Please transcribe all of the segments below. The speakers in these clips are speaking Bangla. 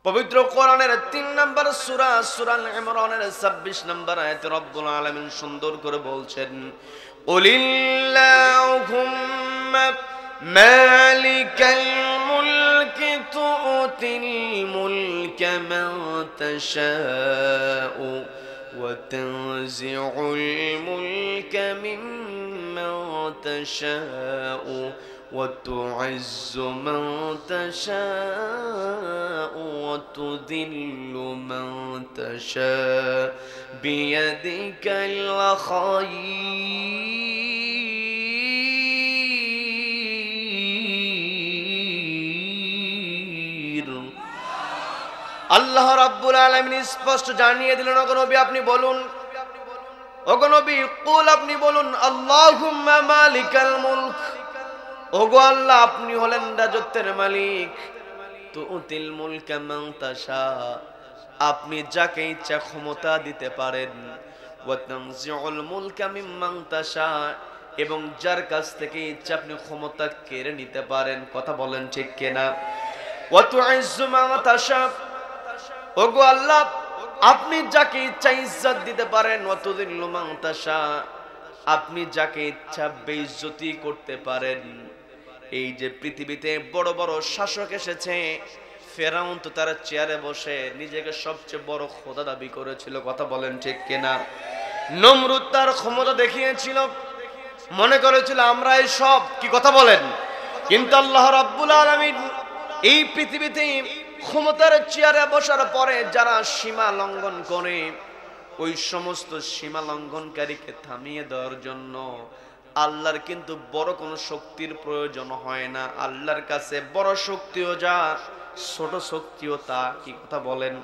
পবিত্র কোরআনের ৩ নম্বর সূরা সূরা আল ইমরানের ২৬ নম্বর আয়াতে রব্বুল আলামিন সুন্দর করে বলছেন, কুলিল্লাহুম্মা মালিকাল মুলকি তুতিল মুলকা মান তাশাউ ওয়া তানজিউল মুলকা মিম্মান তাশাউ وتعز من تشاء وتذل من تشاء بيدك الخير আল্লাহ রাব্বুল আলামিন স্পষ্ট জানিয়ে দিলেন, ওগো নবী আপনি বলুন, ওগো নবী কুল আপনি বলুন, আল্লাহুম্মা মালিকাল মুলক, ওগো আল্লাহ আপনি হলেন রাজত্বের মালিক, তুতিল মুলকা মান তাশা, আপনি যাকে ইচ্ছা ক্ষমতা দিতে পারেন, ওয়া তানজিউল মুলকা মিম্মান তাশা, এবং যার কাছ থেকে ইচ্ছা আপনি ক্ষমতা কেড়ে নিতে পারেন। কথা বলেন ঠিক কিনা? ওয়া তুইজ্জু মান তাশা, ওগো আল্লাহ আপনি যাকে ইচ্ছা ইজ্জত দিতে পারেন, ওয়া তুযিল্লু মান তাশা, আপনি যাকে ইচ্ছা বেইজ্জতি করতে পারেন। এই যে পৃথিবীতে বড় বড় শাসক এসেছে, ফেরাউন তো তার চেয়ারে বসে নিজেকে সবচেয়ে বড় খোদা দাবি করেছিল। কথা বলেন ঠিক কিনা? নমরুদ তার ক্ষমতা দেখিয়েছিল, মনে করেছিল আমরাই সব। কি কথা বলেন? কিন্তু আল্লাহ রাব্বুল আলামিন এই পৃথিবীতে ক্ষমতার চেয়ারে বসার পরে যারা সীমা লঙ্ঘন করে, ওই সমস্ত সীমা লঙ্ঘনকারীকে থামিয়ে দেওয়ার জন্য আল্লাহর কিন্তু বড় কোনো শক্তির প্রয়োজন হয় না। আল্লাহর কাছে বড় শক্তিও যা, ছোট শক্তিও তা। কি কথা বলেন?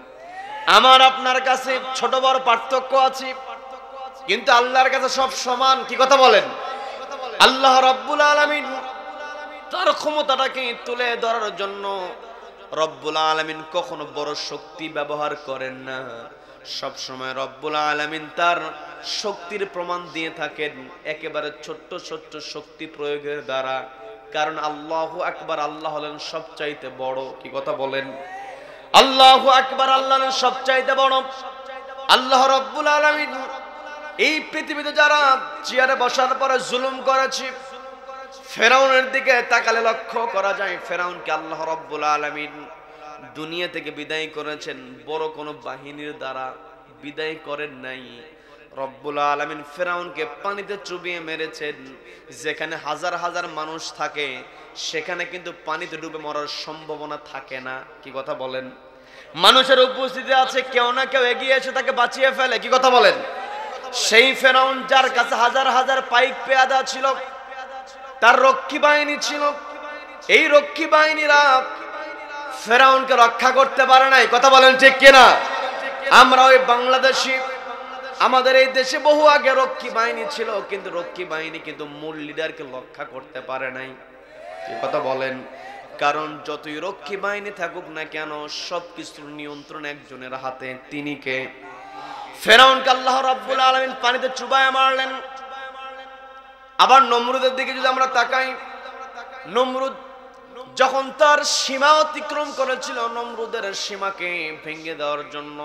আমার আপনার কাছে ছোট বড় পার্থক্য আছে, কিন্তু আল্লাহর কাছে সব সমান। কি কথা বলেন? আল্লাহ রাব্বুল আলামিন তার ক্ষমতাটাকে তুলে ধরার জন্য রব্বুল আলামিন কখনো বড় শক্তি ব্যবহার করেন না। সব সময় রব্বুল আলামিন তার শক্তির প্রমাণ দিয়ে থাকেন একেবারে ছোট্ট ছোট্ট শক্তি প্রয়োগের দ্বারা। কারণ আল্লাহু আকবার, আল্লাহ হলেন সবচাইতে বড়। কি কথা বলেন? আল্লাহু আকবার, আল্লাহ হলেন সবচাইতে বড়। আল্লাহ রব্বুল আলামিন এই পৃথিবীতে যারা চেয়ারে বসার পরে জুলুম করেছে, ফেরাউনের দিকে তাকালে লক্ষ্য করা যায় ফেরাউনকে আল্লাহ রব্বুল আলামিন দুনিয়া থেকে বিদায় করেছেন বড় কোনো বাহিনীর দ্বারা, বিদায় করেন নাই। রব্বুল আলামিন ফেরাউনকে পানিতে চুবিয়ে মেরেছেন। যেখানে হাজার হাজার মানুষ থাকে সেখানে কিন্তু পানিতে ডুবে মরার সম্ভাবনা থাকে না। কি কথা বলেন? মানুষের উপস্থিতি আছে, কেউ না কেউ এগিয়ে এসে তাকে বাঁচিয়ে ফেলে। কি কথা বলেন? সেই ফেরাউন যার কাছে হাজার হাজার পাইক পেয়াদা ছিল, তার রক্ষী বাহিনী ছিল, এই রক্ষী বাহিনীরা ফেরাউনকে রক্ষা করতে পারে নাই। কথা বলেন ঠিক কিনা? আমরা ওই বাংলাদেশি, আমাদের এই দেশে বহু আগে রক্ষী বাহিনী ছিল, কিন্তু রক্ষী বাহিনী কিন্তু মূল লিডারকে রক্ষা করতে পারে নাই। কি কথা বলেন? কারণ যতই রক্ষী বাহিনী থাকুক না কেন, সবকিছুর নিয়ন্ত্রণ একজনের হাতে। তিনি কে? ফেরাউনকে আল্লাহ রাব্বুল আলামিন পানিতে চুবায় মারলেন। আবার নমরুদের দিকে যদি আমরা তাকাই, নমরুদ যখন তার সীমা অতিক্রম করেছিল, নমরুদের সীমাকে ভেঙে দেওয়ার জন্য,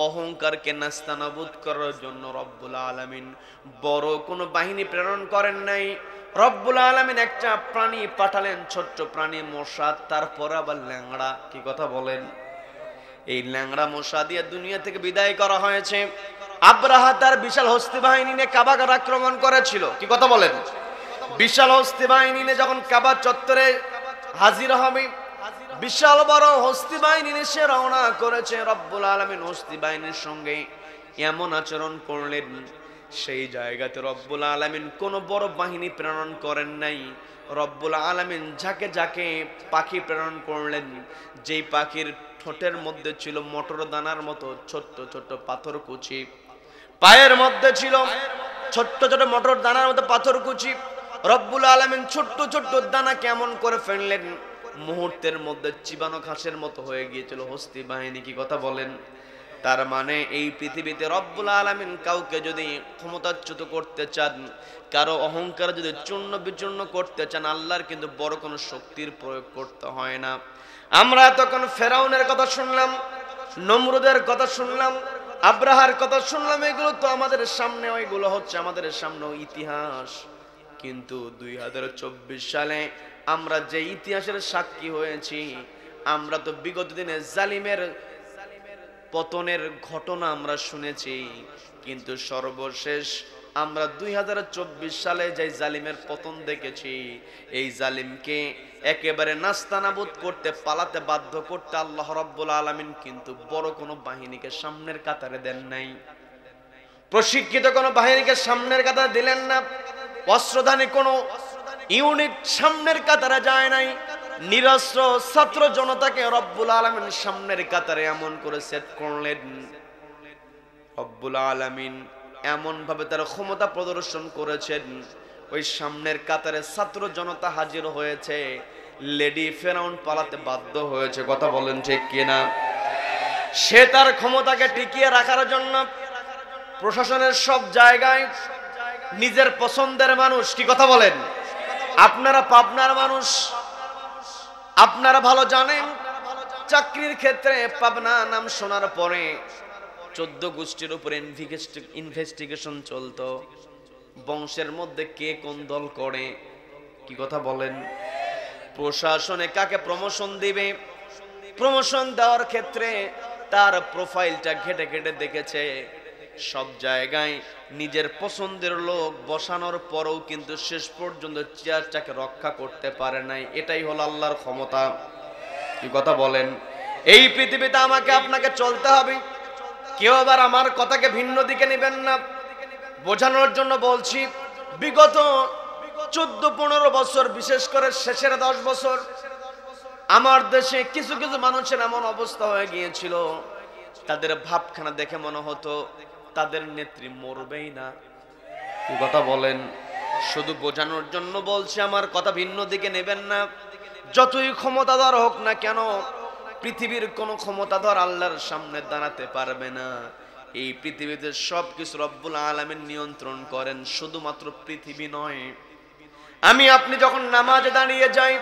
অহংকারকে নাস্তানাবুদ করার জন্য রব্বুল আলামিন বড় কোনো বাহিনী প্রেরণ করেন নাই। রব্বুল আলামিন একটা প্রাণী পাঠালেন, ছোট্ট প্রাণী মশা, তারপর আবার ল্যাংড়া। কি কথা বলেন? এই ল্যাংড়া মশা দিয়ে দুনিয়া থেকে বিদায় করা হয়েছে। আব্রাহা তার বিশাল হস্তি বাহিনী নিয়ে কাবাগার আক্রমণ করেছিল। কি কথা বলেন? বিশাল হস্তি বাহিনী নিয়ে যখন কাবা চত্বরে হাজির হবে, বিশাল বড় হস্তি বাহিনী নিয়ে সে রওনা করেছে। রব্বুল আলামিন হস্তি বাহিনীর সঙ্গে এমন আচরণ করলেন, সেই জায়গাতে রব্বুল আলামিন কোনো বড় বাহিনী প্রেরণ করেন নাই। রব্বুল আলামিন যাকে যাকে পাখি প্রেরণ করলেন, যেই পাখির ঠোঁটের মধ্যে ছিল মটর দানার মতো ছোট্ট ছোট্ট পাথরকুচি, পায়ের মধ্যে ছিল ছোট্ট ছোট মটর দানার মতো পাথরকুচি, রব্বুল আলামিন ছোট্ট ছোট্ট দানা কেমন করে ফেললেন, মুহূর্তের মধ্যে চিবানো ঘাসের মতো হয়ে গিয়েছিল হস্তি বাহিনী। কি কথা বলেন? তার মানে এই পৃথিবীতে রব্বুল আলামিন কাউকে যদি ক্ষমতাচ্যুত করতে চান, কারো অহংকার যদি চূর্ণ বিচূর্ণ করতে চান, আল্লাহর কিন্তু বড় কোনো শক্তির প্রয়োগ করতে হয় না। আমরা তখন ফেরাউনের কথা শুনলাম, নমরুদের কথা শুনলাম, আব্রাহার কথা শুনলাম, এগুলো তো আমাদের সামনে, ওইগুলো হচ্ছে আমাদের সামনে ইতিহাস। কিন্তু 2024 সালে আমরা যে ইতিহাসের সাক্ষী হয়েছি, আমরা তো বিগত দিনে জালিমের পতনের ঘটনা আমরা শুনেছি, কিন্তু সর্বশেষ আমরা 2024 সালে যে জালিমের পতন দেখেছি, এই জালিমকে একেবারে নাস্তানাবুদ করতে, পালাতে বাধ্য করতে আল্লাহ রাব্বুল আলামিন কিন্তু বড় কোনো বাহিনীকে সামনের কাতারে দেন নাই, প্রশিক্ষিত কোনো বাহিনীকে সামনের কাতারে দিলেন না, অস্ত্রধারী কোনো ইউনিট সামনের কাতারে যায় নাই। নিরস্ত্র ছাত্র জনতাকে রব্বুল আলামিন সামনের কাতারে এমন করে সেট করলেন, রব্বুল আলামিন এমন ভাবে তার ক্ষমতা প্রদর্শন করেছেন, ওই সামনের কাতারে ছাত্র জনতা হাজির হয়েছে, লেডি ফেরাউন পালাতে বাধ্য হয়েছে। কথা বলেন ঠিক কিনা? সে তার ক্ষমতাকে টিকিয়ে রাখার জন্য প্রশাসনের সব জায়গায় নিজের পছন্দের মানুষ, কি কথা বলেন, আপনারা পাবনার মানুষ, আপনারা ভালো জানেন, চাকরির ক্ষেত্রে পাবনা নাম শোনার পরে 14 গোষ্ঠীর উপরে ইনভেস্টিগেশন চলতো, বংশের মধ্যে কে কোন দল করে, কি কথা বলেন, প্রশাসনে কাকে প্রমোশন দিবে, প্রমোশন দেওয়ার ক্ষেত্রে তার প্রোফাইলটা ঘেটে ঘেটে দেখেছে, সব জায়গায় নিজের পছন্দের লোক বসানোর পরেও কিন্তু শেষ পর্যন্ত চেয়ারটাকে রক্ষা করতে পারে নাই। এটাই হলো আল্লাহর ক্ষমতা, কি কথা বলেন। এই পৃথিবীতে আমাকে আপনাকে চলতে হবে, কেউ আবার আমার কথাকে ভিন্ন দিকে নেবেন না। বোঝানোর জন্য বলছি, বিগত 14-15 বছর, বিশেষ করে শেষের 10 বছর আমার দেশে কিছু কিছু মানুষের এমন অবস্থা হয়ে গিয়েছিল, তাদের ভাবখানা দেখে মনে হতো তাদের নেত্রী মরবেই না, কি কথা বলেন। শুধু বোঝানোর জন্য বলছি, আমার কথা ভিন্ন দিকে নেবেন না। যতই ক্ষমতাধর হোক না কেন, পৃথিবীর কোন ক্ষমতাধর আল্লাহর সামনে দাঁড়াতে পারবে না। এই পৃথিবীতে সবকিছু রব্বুল আলামিন নিয়ন্ত্রণ করেন, শুধুমাত্র পৃথিবী নয়। আমি আপনি যখন নামাজে দাঁড়িয়ে যাই,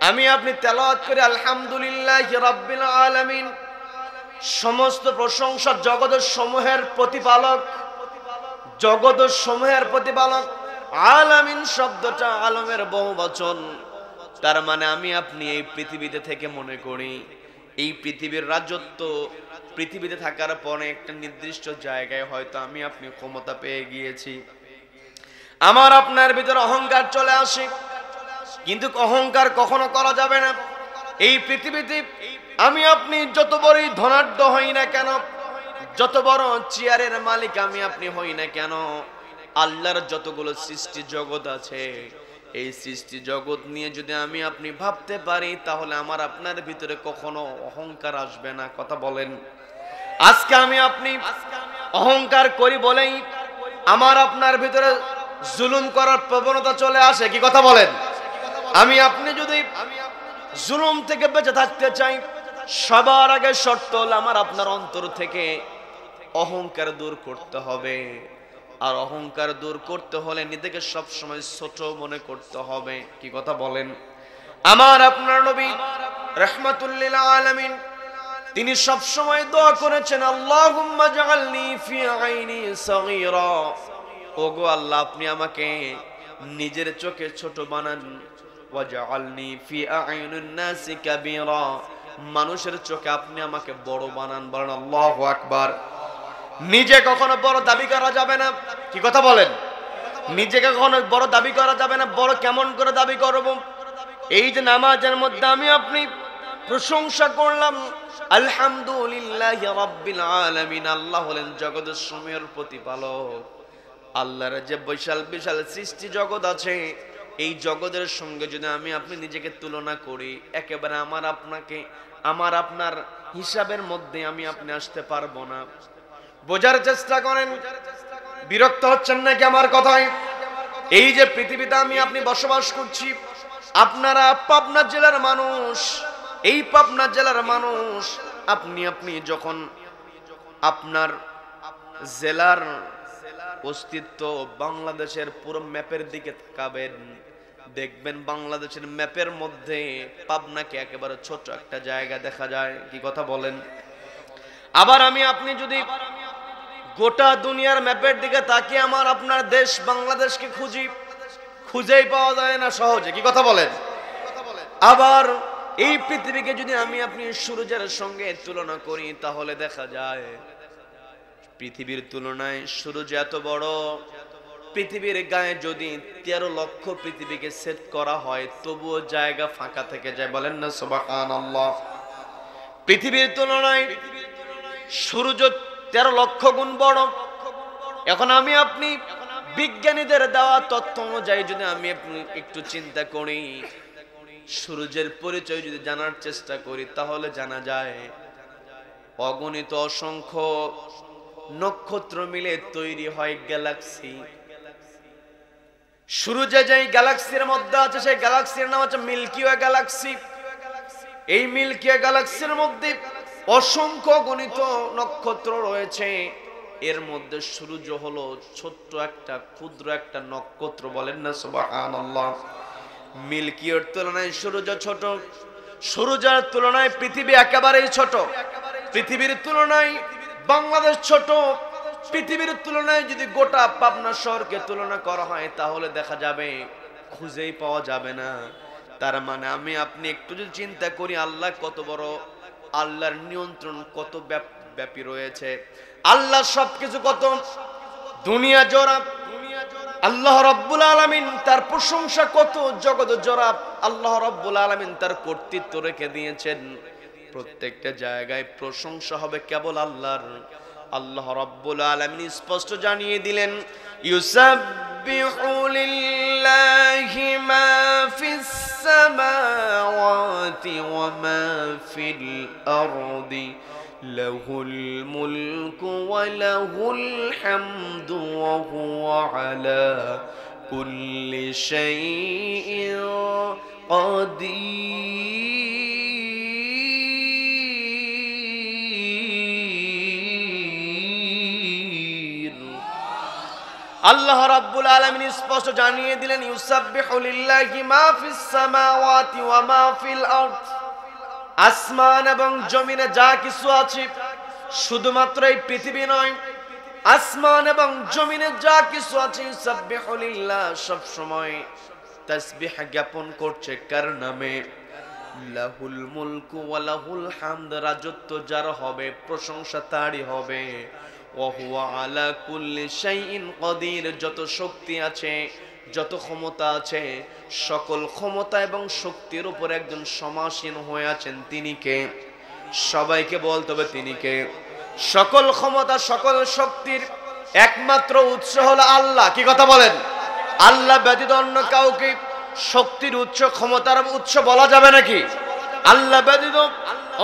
আমি আপনি তেলাওয়াত করি আলহামদুলিল্লাহি রাব্বিল আলামিন, সমস্ত প্রশংসা জগতের সমূহের প্রতিপালক, জগতের সমূহের প্রতিপালক। আলামিন শব্দটা আলমের বহুবচন, তার মানে আমি আপনি এই পৃথিবীতে থেকে মনে করি এই পৃথিবীর রাজত্ব, পৃথিবীতে থাকার পরে একটা নির্দিষ্ট জায়গায় হয়তো আমি আপনি ক্ষমতা পেয়ে গিয়েছি, আমার আপনার ভিতরে অহংকার চলে আসে, কিন্তু অহংকার কখনো করা যাবে না। এই পৃথিবীতে আমি আপনি যত বড়ই ধনাঢ্য হই না কেন, যত বড় চেয়ারের মালিক আমি আপনি হই না কেন, আল্লাহর যতগুলো সৃষ্টি জগৎ আছে, এই সৃষ্টি জগৎ নিয়ে যদি আমি আপনি ভাবতে পারি, তাহলে আমার আপনার ভিতরে কখনো অহংকার আসবে না, কথা বলেন। আজকে আমি আপনি অহংকার করি বলেই আমার আপনার ভিতরে জুলুম করার প্রবণতা চলে আসে, কি কথা বলেন। আমি আপনি যদি জুলুম থেকে বেঁচে থাকতে চাই, সবার আগে শর্ত হলো আমার আপনার অন্তর থেকে অহংকার দূর করতে হবে। আর অহংকার দূর করতে হলে নিজেকে সব সময় ছোট মনে করতে হবে, কি কথা বলেন। আমার আপনার নবী রাহমাতুল লিল আলামিন তিনি সব সময় দোয়া করেছেন, আল্লাহুম্মা জাআলনি ফি আইনি সাগীরা, ওগো আল্লাহ আপনি আমাকে নিজের চোখে ছোট বানান, ওয়াজআলনি ফি আইনিন নাসি কাবীরা, মানুষের চোখে আপনি আমাকে বড় বানান। বলেন আল্লাহু আকবার। নিজে কখনো বড় দাবি করা যাবে না, কি কথা বলেন। নিজেকে কখনো বড় দাবি করা যাবে না। বড় কেমন করে দাবি করব? এই যে নামাজের মধ্যে আমি আপনি প্রশংসা করলাম আলহামদুলিল্লাহি রাব্বিল আলামিন, আল্লাহ হলেন জগতের সমূহের প্রতিপালক। আল্লাহর যে বিশাল বিশাল সৃষ্টি জগৎ আছে, এই জগতের সঙ্গে যদি আমি আপনি নিজেকে তুলনা করি, একেবারে আমার আপনার হিসাবের মধ্যে আমি আপনি আসতে পারবো না। বোঝার চেষ্টা করেন, বিরক্ত হচ্ছেন নাকি আমার কথায়? এই যে পৃথিবীতে আমি আপনি বসবাস করছি, আপনারা পাবনা জেলার মানুষ, এই পাবনা জেলার মানুষ, আপনি যখন আপনার জেলার অস্তিত্ব বাংলাদেশের পুরো ম্যাপের দিকে তাকাবেন, দেখবেন বাংলাদেশের ম্যাপের মধ্যে পাবনাকে একেবারে ছোট একটা জায়গা দেখা যায়। কি কথা বলেন? আবার আপনি যদি গোটা দুনিয়ার ম্যাপের দিকে তাকিয়ে আমার আপনার দেশ বাংলাদেশকে খুঁজেই পাওয়া যায় না সহজে। কি কথা বলেন? আবার এই পৃথিবীকে যদি আপনি সূর্যের সঙ্গে তুলনা করি তাহলে দেখা যায় পৃথিবীর তুলনায় সূর্য এত বড়। পৃথিবীর গায়ে যদি 13 লক্ষ পৃথিবীকে সেট করা হয় তবুও জায়গা ফাঁকা থেকে যায়। বলেন না সুবহানাল্লাহ। পৃথিবীর তুলনায় সূর্য 13 লক্ষ গুণ বড়। এখন আপনি বিজ্ঞানীদের দেওয়া তথ্য অনুযায়ী যদি আপনি একটু চিন্তা করি, সূর্যের পরিচয় যদি জানার চেষ্টা করি তাহলে জানা যায় অগণিত অসংখ্য নক্ষত্র মিলে তৈরি হয় গ্যালাক্সি। সূর্যে যেই গ্যালাক্সির মধ্যে আছে সেই গ্যালাক্সির নাম হচ্ছে মিল্কি ওয়ে গ্যালাক্সি। এই মিল্কি ওয়ে গ্যালাক্সির মধ্যে অসংখ্য গণিত নক্ষত্র রয়েছে। এর মধ্যে সূর্য হলো ছোট্ট একটা ক্ষুদ্র একটা নক্ষত্র। বলেন না সুবহানাল্লাহ। মিল্কি ওয়ের তুলনায় সূর্য ছোট, সূর্যের তুলনায় পৃথিবী একেবারেই ছোট। পৃথিবীর তুলনায় বাংলাদেশ ছোট। পৃথিবীর তুলনায় যদি গোটা পাবনা শহরকে তুলনা করা হয় তাহলে দেখা যাবে খুঁজেই পাওয়া যাবে না। তার মানে আপনি একটু যদি চিন্তা করি আল্লাহ কত বড়, আল্লাহর নিয়ন্ত্রণ কত ব্যাপী রয়েছে, আল্লাহ সবকিছু কত দুনিয়া জোড়া, আল্লাহ রাব্বুল আলামিন তার প্রশংসা কত জগৎ জোড়া, আল্লাহ রাব্বুল আলামিন তার কর্তৃত্ব রেখে দিয়েছেন। প্রত্যেকটা জায়গায় প্রশংসা হবে কেবল আল্লাহর। আল্লাহ রাব্বুল আলামিন স্পষ্ট জানিয়ে দিলেন, ইউসাব্বিহু লিল্লাহি মা ফিস সামাওয়াতি ওয়া মা ফিল আরদি লাহুল মুলকু ওয়া লাহুল হামদু ওয়া হুয়া আলা কুল্লি শাইইন কাদির। আল্লাহ রাব্বুল আলামিন স্পষ্ট জানিয়ে দিলেন, ইউসাব্বিহু লিল্লাহি মা ফিস সামাওয়াতি ওয়া মা ফিল আরদ। আসমান এবং জমিনে যা কিছু আছে, শুধুমাত্র এই পৃথিবী নয়, আসমান এবং জমিনে যা কিছু আছে ইউসাব্বিহু লিল্লাহ, সব সময় তাসবিহ জ্ঞাপন করছে কার নামে? লাহুল মুলকু ওয়া লাহুল হামদ। রাজত্ব যার হবে, প্রশংসা তারই হবে। ওয়া হুয়া আলা কুল্লি শাইইন কাদির। যত শক্তি আছে, যত ক্ষমতা আছে, সকল ক্ষমতা এবং শক্তির উপর একজন সমাসীন হয়ে আছেন। তিনি কে? সবাইকে বলতে হবে তিনি কে। সকল ক্ষমতা সকল শক্তির একমাত্র উৎস হলো আল্লাহ। কি কথা বলেন? আল্লাহ ব্যতীত অন্য কাউকে শক্তির উৎস, ক্ষমতার উৎস বলা যাবে নাকি? আল্লাহ ব্যতীত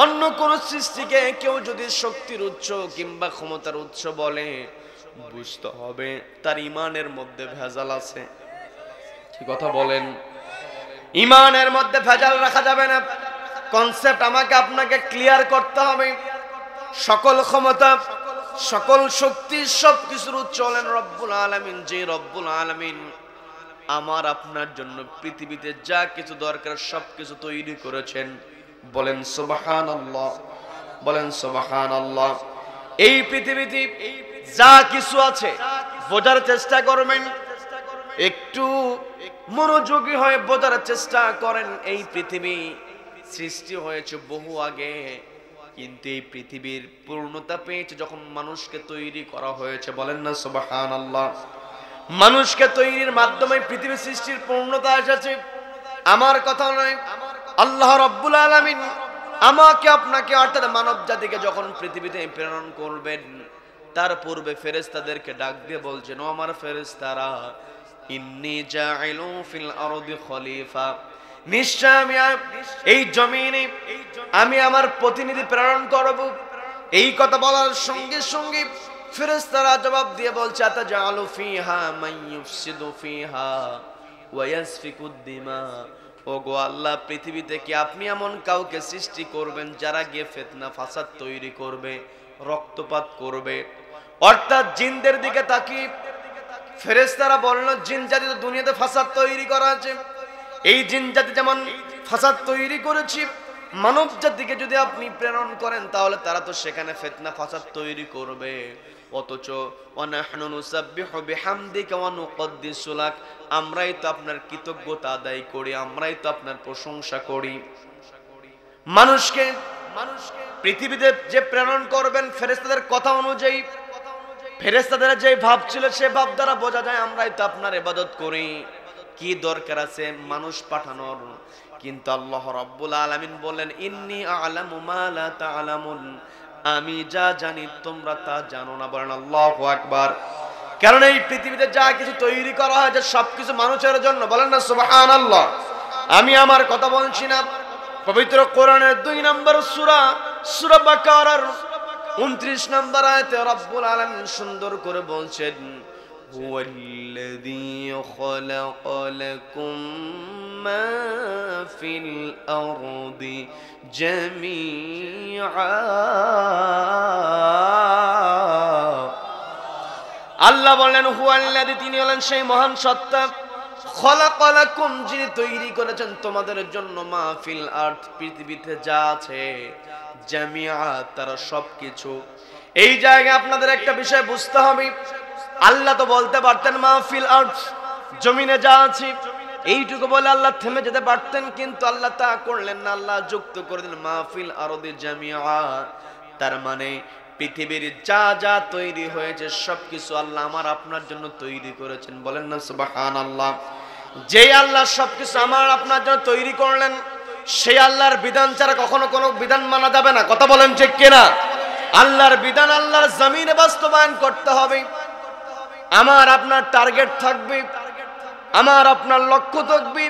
অন্য কোন সৃষ্টিকে কেউ যদি শক্তির উৎস কিংবা ক্ষমতার উৎস বলে, বুঝতে হবে তার ইমানের মধ্যে ভেজাল আছে। কি কথা বলেন? ইমানের মধ্যে ভেজাল রাখা যাবে না। কনসেপ্ট আমাকে আপনাকে ক্লিয়ার করতে হবে। সকল ক্ষমতা সকল শক্তি সবকিছুর উৎস হলেন রব্বুল আলামিন। যে রব্বুল আলামিন আমার আপনার জন্য পৃথিবীতে যা কিছু দরকার সবকিছু তৈরি করেছেন। বলেন সুবহানাল্লাহ, বলেন সুবহানাল্লাহ। এই পৃথিবীতে যা কিছু আছে বোঝার চেষ্টা করবেন, একটু মনোযোগী হয়ে বোঝার চেষ্টা করেন। এই পৃথিবী সৃষ্টি হয়েছে বহু আগে, কিন্তু এই পৃথিবীর পূর্ণতা পেয়েছে যখন মানুষকে তৈরি করা হয়েছে। বলেন না সুবহানাল্লাহ। মানুষকে তৈরির মাধ্যমে পৃথিবী সৃষ্টির পূর্ণতা এসেছে। আমার কথা নয়, আল্লাহ রাব্বুল আলামিন আমাকে আপনাকে অর্থাৎ মানব জাতিকে যখন পৃথিবীতে প্রেরণ করবেন, তার পূর্বে ফেরেশতাদেরকে ডাক দিয়ে বলছেন, ও আমার ফেরেশতারা, ইন্নী জাইলু ফিল আরদি খলিফা। নিশ্চয় আমি এই জমিনে আমি আমার প্রতিনিধি প্রেরণ করব। এই কথা বলার সঙ্গে সঙ্গে ফেরেশতারা জবাব দিয়ে বলছে, আতাজালু ফিহা মান ইউফসিদু ফিহা ওয়া ইয়াসফিকুদ দিমা ওগো আল্লাহ, পৃথিবীতে কি আপনি এমন কাউকে সৃষ্টি করবেন যারা গিয়ে ফিতনা ফাসাদ তৈরি করবে, রক্তপাত করবে? অর্থাৎ জিনদের দিকে তাকিয়ে ফেরেশতারা বলল, জিন জাতি তো দুনিয়াতে ফাসাদ তৈরি করা আছে, এই জিন জাতি যেমন ফাসাদ তৈরি করেছি, মানব জাতিকে যদি আপনি প্রেরণ করেন তাহলে তারা তো সেখানে ফিতনা ফাসাদ তৈরি করবে। অথচ ওয়ানাহনু নুসাব্বিহু বিহামদিকা ওয়া নুকদ্দিসু লাক, আমরাই তো আপনার কৃতজ্ঞতা আদায় করি, আমরাই তো আপনার প্রশংসা করি। মানুষকে পৃথিবীতে যে প্রেরণ করবেন ফেরেশতাদের কথা অনুযায়ী, ফেরেশতাদের যে ভাব ছিল সে ভাব দ্বারা বোঝা যায় আমরাই তো আপনার ইবাদত করি, কি দরকার আছে মানুষ পাঠানোর? কিন্তু আল্লাহ রাব্বুল আলামিন বলেন, ইন্নী আ'লামু মা লা তা'লামুন, আমি যা জানি তোমরা তা জানো না। বলেন আল্লাহু আকবার। কারণ এই পৃথিবীতে যা কিছু তৈরি করা হয় সবকিছু মানুষের জন্য। বলেন না সুবহানাল্লাহ। আমি আমার কথা বলছি না, পবিত্র কোরআনের 2 নম্বর সূরা, সূরা বাকারার 29 নম্বর আয়াতে রব্বুল আলামিন সুন্দর করে বলছেন, হুয়াল্লাযী খালাকা লাকুম মা ফিল আরদি জামিআ। আল্লাহ বলেন হুয়াল্লাযী, তিনি হলেন সেই মহান সত্তা, খালাকা লাকুম, যিনি তৈরি করেছেন তোমাদের জন্য, মা ফিল আরদ, পৃথিবীতে যা আছে, জামিআ, তারা সবকিছু। এই জায়গায় আপনাদের একটা বিষয় বুঝতে হবে, আল্লাহ তো বলতে পারতেন মা ফিল আরদ, জমিনে যা আছে, এইটুকু বলে আল্লাহ থেমে যেতে পারতেন, কিন্তু আল্লাহ তা করলেন না। আল্লাহ যুক্ত করে দিলেন মা ফিল আরদি জামিআ। তার মানে পৃথিবীর যা যা তৈরি হয়েছে সবকিছু আল্লাহ আমার আপনার জন্য তৈরি করেছেন। বলেন না সুবহানাল্লাহ। যে আল্লাহ সবকিছু আমার আপনার জন্য তৈরি করলেন, সেই আল্লাহর বিধান ছাড়া কখনো কোনো বিধান মানা যাবে না। কথা বলেন ঠিক কিনা? আল্লাহর বিধান আল্লাহর জমিনে বাস্তবায়ন করতে হবে। আমার আপনার টার্গেট থাকবে, আমার আপনার লক্ষ্য থাকবে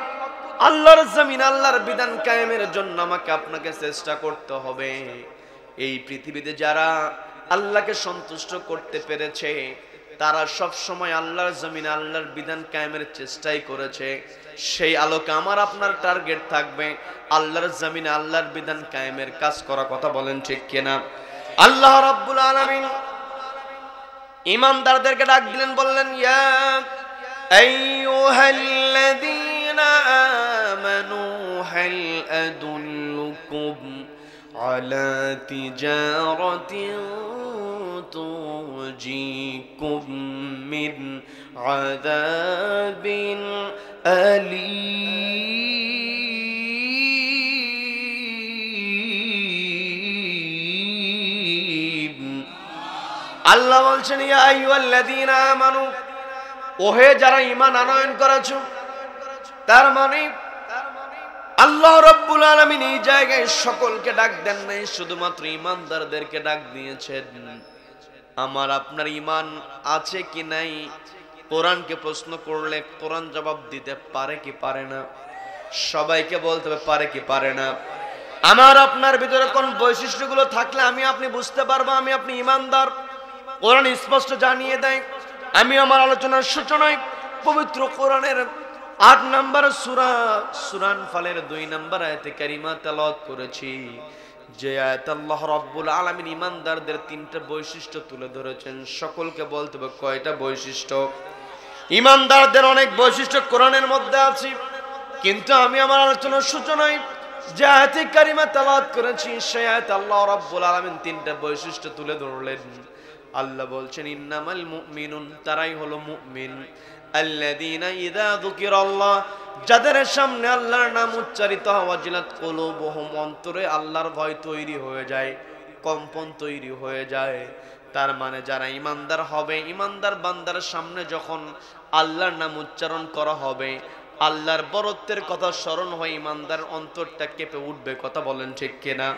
আল্লাহর জমিন, আল্লাহর বিধান কায়েমের জন্য আমাকে আপনাকে চেষ্টা করতে হবে। এই পৃথিবীতে যারা আল্লাহকে সন্তুষ্ট করতে পেরেছে তারা সব সময় আল্লাহর জমিনে আল্লাহর বিধান কায়েমের চেষ্টাই করেছে। সেই আলোকে আমার আপনার টার্গেট থাকবে আল্লাহর জমিনে আল্লাহর বিধান কায়েমের কাজ করা। কথা বলেন ঠিক কিনা? আল্লাহ রাব্বুল আলামিন ঈমানদারদেরকে ডাক দিলেন, বললেন, ইয়া আইয়ুহাল্লাযীনা আমানু হাল আদুল্লুকুম আলা তিজারাতিন তুজিকুম মিন আযাবিন আলীম। আল্লাহ বলছেন, ইয়া আইয়ুহাল্লাযীনা আমানু, ওহে যারা ঈমান আনয়ন করেছো। তার মানে আল্লাহ রাব্বুল আলামিন এই জায়গায় সকলকে ডাক দেন নাই, শুধুমাত্র ঈমানদারদেরকে ডাক দিয়েছেন। আমার আপনার ঈমান আছে কি নাই, কোরআনকে প্রশ্ন করলে কোরআন জবাব দিতে পারে কি পারে না? সবাইকে বলতে হবে পারে কি পারে না। আমার আপনার ভিতরে কোন বৈশিষ্ট্যগুলো থাকলে আমি আপনি বুঝতে পারবো আমি আপনি ঈমানদার, কোরআন স্পষ্ট জানিয়ে দেয়। আমি আমার আলোচনার সূচনায় পবিত্র কোরআনের 8 নম্বর সূরা সূরা আনফালের 2 নম্বর আয়াতে কারিমা তেলাওয়াত করেছি, যে আয়াতে আল্লাহ রাব্বুল আলামিন ঈমানদারদের 3টা বৈশিষ্ট্য তুলে ধরেছেন। সকলকে বলতে হবে কয়টা বৈশিষ্ট্য? ঈমানদারদের অনেক বৈশিষ্ট্য কোরআনের মধ্যে আছে, কিন্তু আমি আমার আলোচনার সূচনায় যে আয়াতে কারিমা তেলাওয়াত করেছি সেই আয়াতে আল্লাহ রাব্বুল আলামিন 3টা বৈশিষ্ট্য তুলে ধরলেন। আল্লাহ বলছেন, ইন্নামাল মুমিনুন, তারাই হলো মুমিন, আল্লাযীনা ইযা যুকিরাল্লাহ, যাদের সামনে আল্লাহর নাম উচ্চারিত হয়, ওয়াজিলাত কুলুবুহুম, অন্তরে আল্লাহর ভয় তৈরি হয়ে যায়, কম্পন তৈরি হয়ে যায়। তার মানে যারা ঈমানদার হবে, ঈমানদার বান্দার সামনে যখন আল্লাহর নাম উচ্চারণ করা হবে, আল্লাহর বরত্বের কথা স্মরণ হয়, ঈমানদার অন্তরটা কেঁপে উঠবে। কথা বলেন ঠিক কিনা?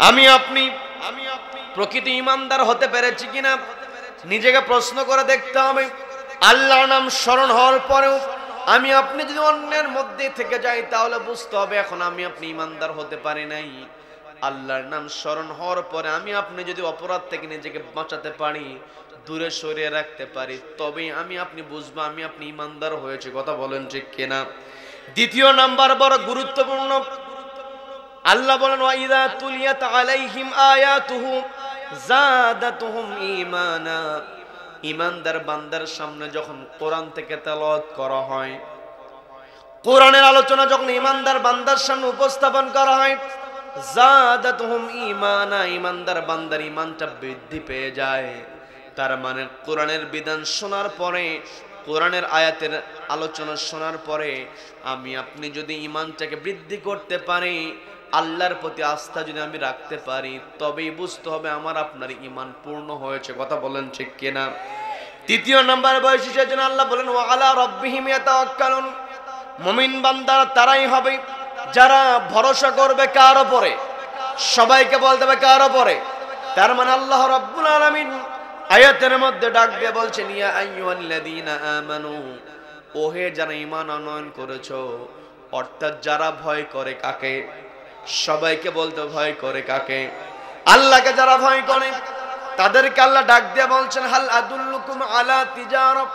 আমি আপনি প্রকৃতি ঈমানদার হতে পেরেছি কিনা নিজেকে প্রশ্ন করে দেখতে হবে। আল্লাহর নাম স্মরণ হওয়ার পরেও আমি আপনি যদি অন্যের মধ্যে থেকে যাই তাহলে বুঝতে হবে এখন আমি আপনি ঈমানদার হতে পারি নাই। আল্লাহর নাম স্মরণ হওয়ার পরে আমি আপনি যদি অপরাধ থেকে নিজেকে বাঁচাতে পারি, দূরে সরিয়ে রাখতে পারি, তবেই আমি আপনি বুঝবো আমি আপনি ঈমানদার হয়েছে। কথা বলেন ঠিক কিনা? দ্বিতীয় নাম্বার বড় গুরুত্বপূর্ণ, আল্লাহ বলেন ওয়াইদা তুলিয়াত আলাইহিম আয়াতুহু যাদাতুহুম ঈমানা। ঈমানদার বান্দার সামনে যখন কোরআন থেকে তেলাওয়াত করা হয়, কোরআনের আলোচনা যখন ঈমানদার বান্দার সামনে উপস্থাপন করা হয়, যাদাতুহুম ঈমানা, ঈমানদার বান্দার ঈমানটা বৃদ্ধি পেয়ে যায়। তার মানে কোরআনের বিধান শোনার পরে, কোরআনের আয়াতের আলোচনা শোনার পরে আমি আপনি যদি ঈমানটাকে বৃদ্ধি করতে পারি, আল্লাহর প্রতি আস্থা যদি আমি রাখতে পারি, তবেই বুঝতে হবে আমার আপনার ঈমান পূর্ণ হয়েছে। কথা বলেন ঠিক কিনা? তৃতীয় নাম্বার বৈশিষ্ট্যের জন্য আল্লাহ বলেন ওয়া আলা রাব্বিহিম ইয়াতাওয়াক্কালুন। মুমিন বান্দারা তারাই হবে যারা ভরসা করবে কার উপরে? সবাইকে বলতে হবে কার উপরে? তার মানে আল্লাহ রাব্বুল আলামিন আয়াতের মধ্যে ডাক দিয়ে বলছেন ইয়া আইয়ুহাল্লাযীনা আমানু, ওহে যারা ঈমান আনয়ন করেছো, অর্থাৎ যারা ভয় করে কাকে? সবাইকে বলতে ভয় করে কাকে? আল্লাহকে যারা ভয় করে তাদেরকে আল্লাহ ডাক দিয়ে বলছেন হাল আদুল্লুকুম আলা তিজারাত,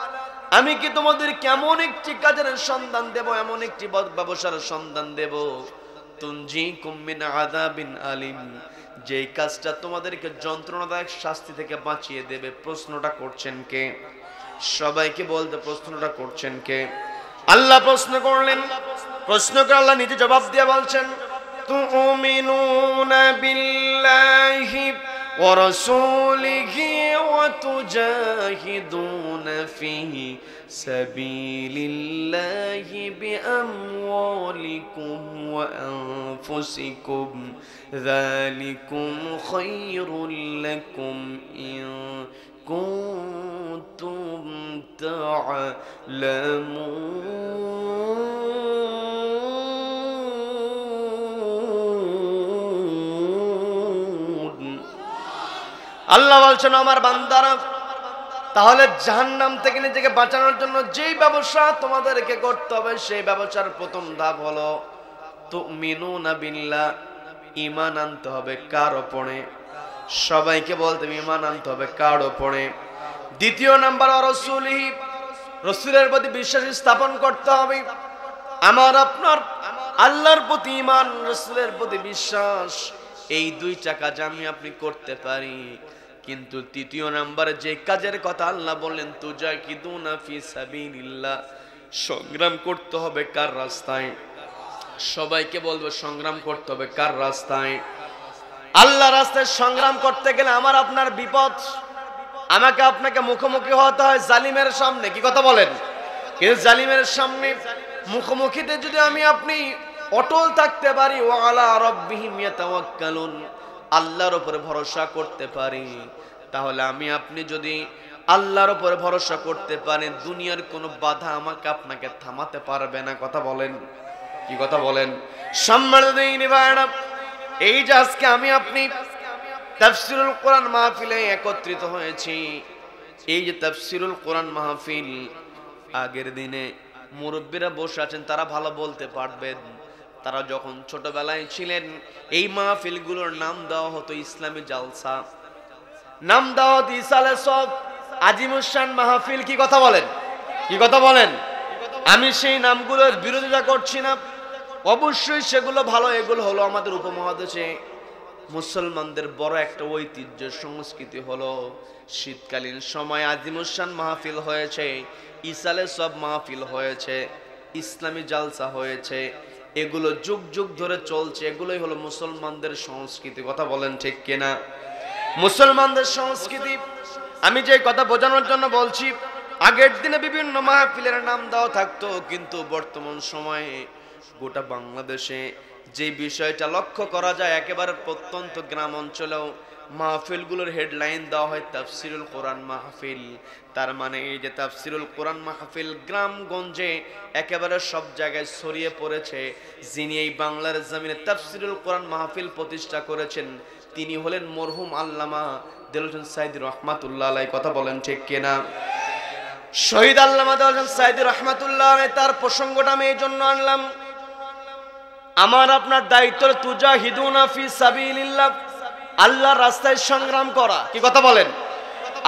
আমি কি তোমাদের কেমন একটি কাজের সন্ধান দেব, এমন একটি ব্যবসার সন্ধান দেব, তুনজিকুম মিন আযাবিন আলিম, যেই কাজটা তোমাদেরকে যন্ত্রণাদায়ক শাস্তি থেকে বাঁচিয়ে দেবে। প্রশ্নটা করছেন কে? সবাইকে বলতে প্রশ্নটা করছেন কে? আল্লাহ প্রশ্ন করলেন। প্রশ্ন করে আল্লাহ নিজে জবাব দিয়ে বলছেন তুমিনুনা বিল্লাহি ওয়া রাসূলিহি ওয়া তুজাহিদুনা ফি সাবিলিল্লাহি বিআমওয়ালিকুম ওয়া আনফুসিকুম যালিকুম খায়রুল লাকুম ইন কুনতুম তা'লামুন। আল্লাহ বলছেন আমার বান্দারা, তাহলে জাহান্নাম থেকে নিজেকে বাঁচানোর জন্য যেই ব্যবসা তোমাদেরকে করতে হবে, সেই ব্যবসার প্রথম ধাপ হলো তুমিনুনা বিল্লাহ, ঈমান আনতে হবে কার উপরে? সবাইকে বলতে ঈমান আনতে হবে কার উপরে? দ্বিতীয় নাম্বার রাসূলিহি, রাসূলের প্রতি বিশ্বাস স্থাপন করতে হবে। আমার আপনার আল্লাহর প্রতি ঈমান, রাসূলের প্রতি বিশ্বাস, এই দুইটা কাজ আমি আপনি করতে পারি। কিন্তু তৃতীয় নাম্বারে যে কাজের কথা আল্লাহ বললেন তুজাহিদুনা ফি সাবিলিল্লাহ, সংগ্রাম করতে হবে কার রাস্তায়? সবাইকে বলবো সংগ্রাম করতে হবে কার রাস্তায়? আল্লাহ রাস্তায় সংগ্রাম করতে গেলে আমার আপনার বিপদ, আমাকে আপনাকে মুখোমুখি হতে হয় জালিমের সামনে। কি কথা বলেন? কিন্তু জালিমের সামনে মুখোমুখিতে যদি আমি আপনি অটল থাকতে পারি, ওয়া আলা রাব্বিহিম ইয়াতাওয়াক্কালুন, আল্লাহর উপরে ভরসা করতে পারি, তাহলে আমি আপনি যদি আল্লাহর উপরে ভরসা করতে পারেন, দুনিয়ার কোনো বাধা আমাকে আপনাকে থামাতে পারবে না। কথা বলেন? কি কথা বলেন? সম্মানিত দিনী ভাইরা, এই যে আজকে আমি আপনি তাফসীরুল কোরআন মাহফিলে একত্রিত হয়েছি, এই যে তাফসীরুল কোরআন মাহফিল, আগের দিনে মুরব্বীরা বসে আছেন, তারা ভালো বলতে পারবেন, তারা যখন ছোটবেলায় ছিলেন এই মাহফিলগুলোর নাম দেওয়া হতো ইসলামী জালসা, নাম দেওয়া হতো ইসালে সব, আজিমুসান মাহফিল। কি কথা বলেন? কি কথা বলেন? আমি সেই নামগুলোর বিরোধিতা করছি না, অবশ্যই সেগুলো ভালো। এগুলো হলো আমাদের উপমহাদেশে মুসলমানদের বড় একটা ঐতিহ্য, সংস্কৃতি হলো শীতকালীন সময় আজিমুসান মাহফিল হয়েছে, ইসালে সব মাহফিল হয়েছে, ইসলামী জালসা হয়েছে, এগুলো যুগ যুগ ধরে চলছে। এগুলোই হলো মুসলমানদের সংস্কৃতি। কথা বলেন ঠিক কিনা? মুসলমানদের সংস্কৃতি। আমি যে কথা বোঝানোর জন্য বলছি, আগের দিনে বিভিন্ন মাহফিলের নাম দেওয়া থাকতো, কিন্তু বর্তমান সময়ে গোটা বাংলাদেশে যে বিষয়টা লক্ষ্য করা যায়, একেবারে প্রত্যন্ত গ্রাম অঞ্চলেও মাহফিলগুলোর হেডলাইন দেওয়া হয় তাফসিরুল কোরআন মাহফিল। তার মানে এই যে তাফসিরুল কোরআন মাহফিল গ্রামগঞ্জে একেবারে সব জায়গায় ছড়িয়ে পড়েছে। যিনি এই বাংলার জমিনে তাফসিরুল কোরআন মাহফিল প্রতিষ্ঠা করেছেন, তিনি হলেন মরহুম আল্লামা দেলোয়ার হোসেন সাঈদী রহমাতুল্লাহ আলাইহি। কথা বলেন ঠিক কিনা? শহীদ আল্লামা দেলোয়ার হোসেন সাঈদী রহমাতুল্লাহ আলাইহি, তার প্রসঙ্গটা আমি এই জন্য আনলাম, আমার আপনার দায়িত্ব তুজাহিদুনা ফি সাবিলিল্লাহ, আল্লাহর রাস্তায় সংগ্রাম করা। কি কথা বলেন?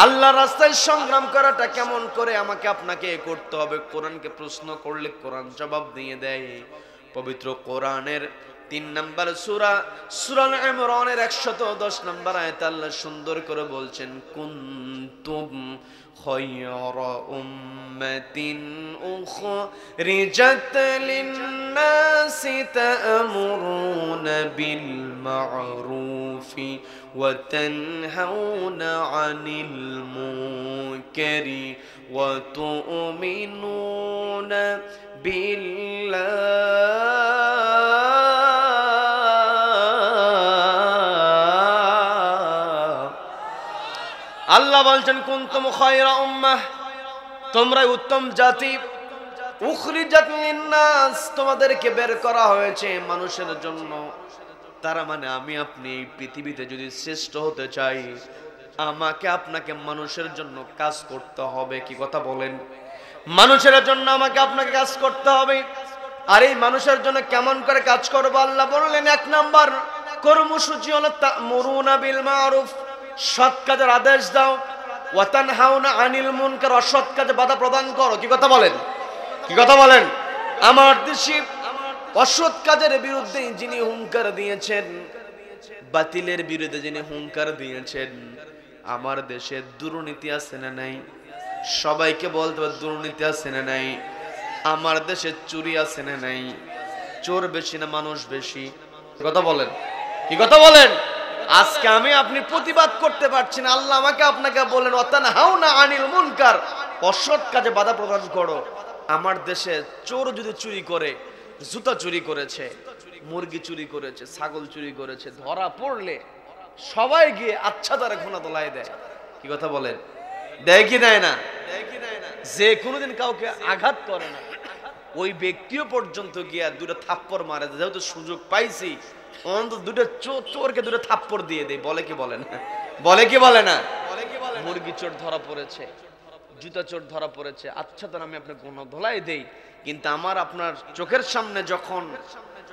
আল্লাহর রাস্তায় সংগ্রাম করাটা কেমন করে আমাকে আপনাকে করতে হবে। কোরআনকে প্রশ্ন করলে কোরআন জবাব দিয়ে দেয়। পবিত্র কোরআনের 3 নম্বর সূরা সূরা ইমরানের 110 নম্বর আয়াত আল্লাহ সুন্দর করে বলছেন, কুনতুম খায়রা উম্মাতিন উখরিজাত লিন-নাসি তা'মুরুনা বিল মা'রুফি ওয়া তানহাউনা 'আনিল মুনকারি ওয়া তু'মিনুনা বিল্লাহ। আল্লাহ বলছেন, কুনতুম খায়রা উম্মাহ, তোমরা উত্তম জাতি, উখরিজাত লিন-নাস, তোমাদেরকে বের করা হয়েছে মানুষের জন্য। তার মানে আমি আপনি এই পৃথিবীতে যদি শ্রেষ্ঠ হতে চাই, আমাকে আপনাকে মানুষের জন্য কাজ করতে হবে। কি কথা বলেন? মানুষের জন্য আমাকে আপনাকে কাজ করতে হবে। আর এই মানুষের জন্য কেমন করে কাজ করব? আল্লাহ বললেন, 1 নাম্বার কর্মসূচি হলো তা'মুরুনা বিল মা'রুফ, সৎ কাজের আদেশ দাও, ওয়া তানহাউনা আনিল মুনকার, অসৎ কাজে বাধা প্রদান করো। কি কথা বলেন? কি কথা বলেন? আমার দেশে অসৎ কাজের বিরুদ্ধে যিনি হুঙ্কার দিয়েছেন, বাতিলের বিরুদ্ধে যিনি হুঙ্কার দিয়েছেন, আমার দেশে দুর্নীতি আছে না নাই? সবাইকে বলতে হবে দুর্নীতি আছে না নাই? আমার দেশে চুরি আছে না নাই? চোর বেশি না মানুষ বেশি? কথা বলেন, কি কথা বলেন? আজকে আমি আপনি প্রতিবাদ করতে পারছি না, আল্লাহ আমাকে আপনাকে বলেন ওয়াতানহাউনা আনিল মুনকার, অসৎ কাজে বাধা প্রদান করো। আমার দেশে চোর যদি চুরি করে, জুতা চুরি করেছে, মুরগি চুরি করেছে, ছাগল চুরি করেছে, ধরা পড়লে সবাই গিয়ে আচ্ছা তারা ঘোনা তোলায় দেয়। কি কথা বলেন? দেয় কি দেয় না? যে কোনোদিন কাউকে আঘাত করে না, ওই ব্যক্তিও পর্যন্ত গিয়া 2টা থাপ্পড় মারে। যেহেতু সুযোগ পাইছি, অন্তত 2টা চোরকে 2টা থাপ্পড় দিয়ে দেয়। বলে কি বলে না? বলে কি বলে না? মুরগি চোর ধরা পড়েছে, জুতা চোর ধরা পড়েছে, আচ্ছা তার আমি আপনার গোনা ধোলাই দেই। কিন্তু আমার আপনার চোখের সামনে যখন,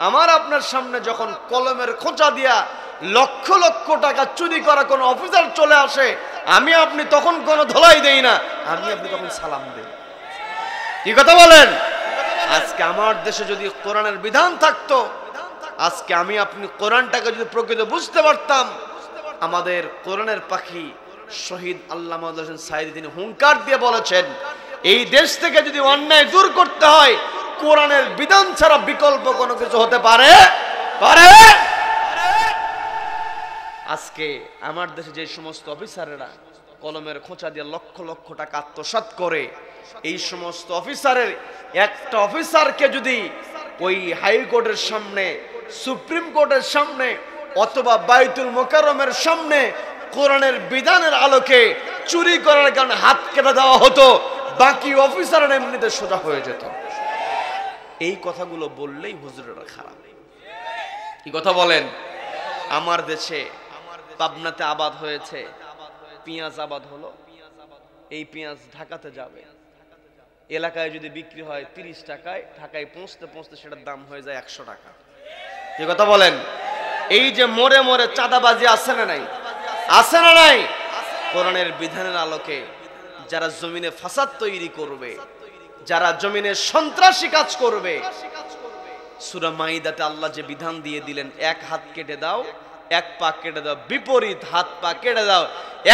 আমার আপনার সামনে যখন কলমের খোঁচা দিয়া লক্ষ লক্ষ টাকা চুরি করা কোন অফিসার চলে আসে, আমি আপনি তখন কোনো ধোলাই দেই না, আমি আপনি তখন সালাম দেই। কি কথা বলেন? আজকে আমার দেশে যদি কোরআনের বিধান থাকতো, আজকে আমি আপনি কোরআনটাকে যদি প্রকৃত বুঝতে পারতাম, আমাদের কোরআনের পাখি শহীদ আল্লামা হোসেন সাঈদী তিনি হুঙ্কার দিয়ে বলেছেন, এই দেশ থেকে যদি অন্যায় দূর করতে হয়, কোরআনের বিধান ছাড়া বিকল্প কোনো কিছু হতে পারে? আজকে আমার দেশে যে সমস্ত অফিসারেরা কলমের খোঁচা দিয়ে লক্ষ লক্ষ টাকা আত্মসাৎ করে, এই সমস্ত অফিসারের একটা অফিসারকে যদি ওই হাইকোর্টের সামনে, সুপ্রিম কোর্টের সামনে অথবা বাইতুল মোকাররমের সামনে কোরআনের বিধানের আলোকে চুরি করার কারণে হাত কেটে দেওয়া হতো, বাকি অফিসাররা এমনিতে সোজা হয়ে যেত। এই কথাগুলো বললেই হুজুরেরা খারাপ। কি কথা বলেন? আমার দেশে পাবনাতে আবাদ হয়েছে, পেঁয়াজ আবাদ হলো, এই পেঁয়াজ ঢাকাতে যাবে, এলাকায় যদি বিক্রি হয় 30 টাকায়, ঢাকায় পৌঁছতে পৌঁছতে সেটার দাম হয়ে যায় 100 টাকা। কি কথা বলেন? এই যে মোড়ে মোড়ে চাঁদাবাজি আছে না নাই? আছে না নাই? কোরআনের বিধানের আলোকে যারা জমিনে ফাসাদ তৈরি করবে, যারা জমিনে সন্ত্রাসী কাজ করবে, সূরা মাইদাতে আল্লাহ যে বিধান দিয়ে দিলেন, 1 হাত কেটে দাও, 1 পা কেটে দাও, বিপরীত হাত পা কেটে দাও।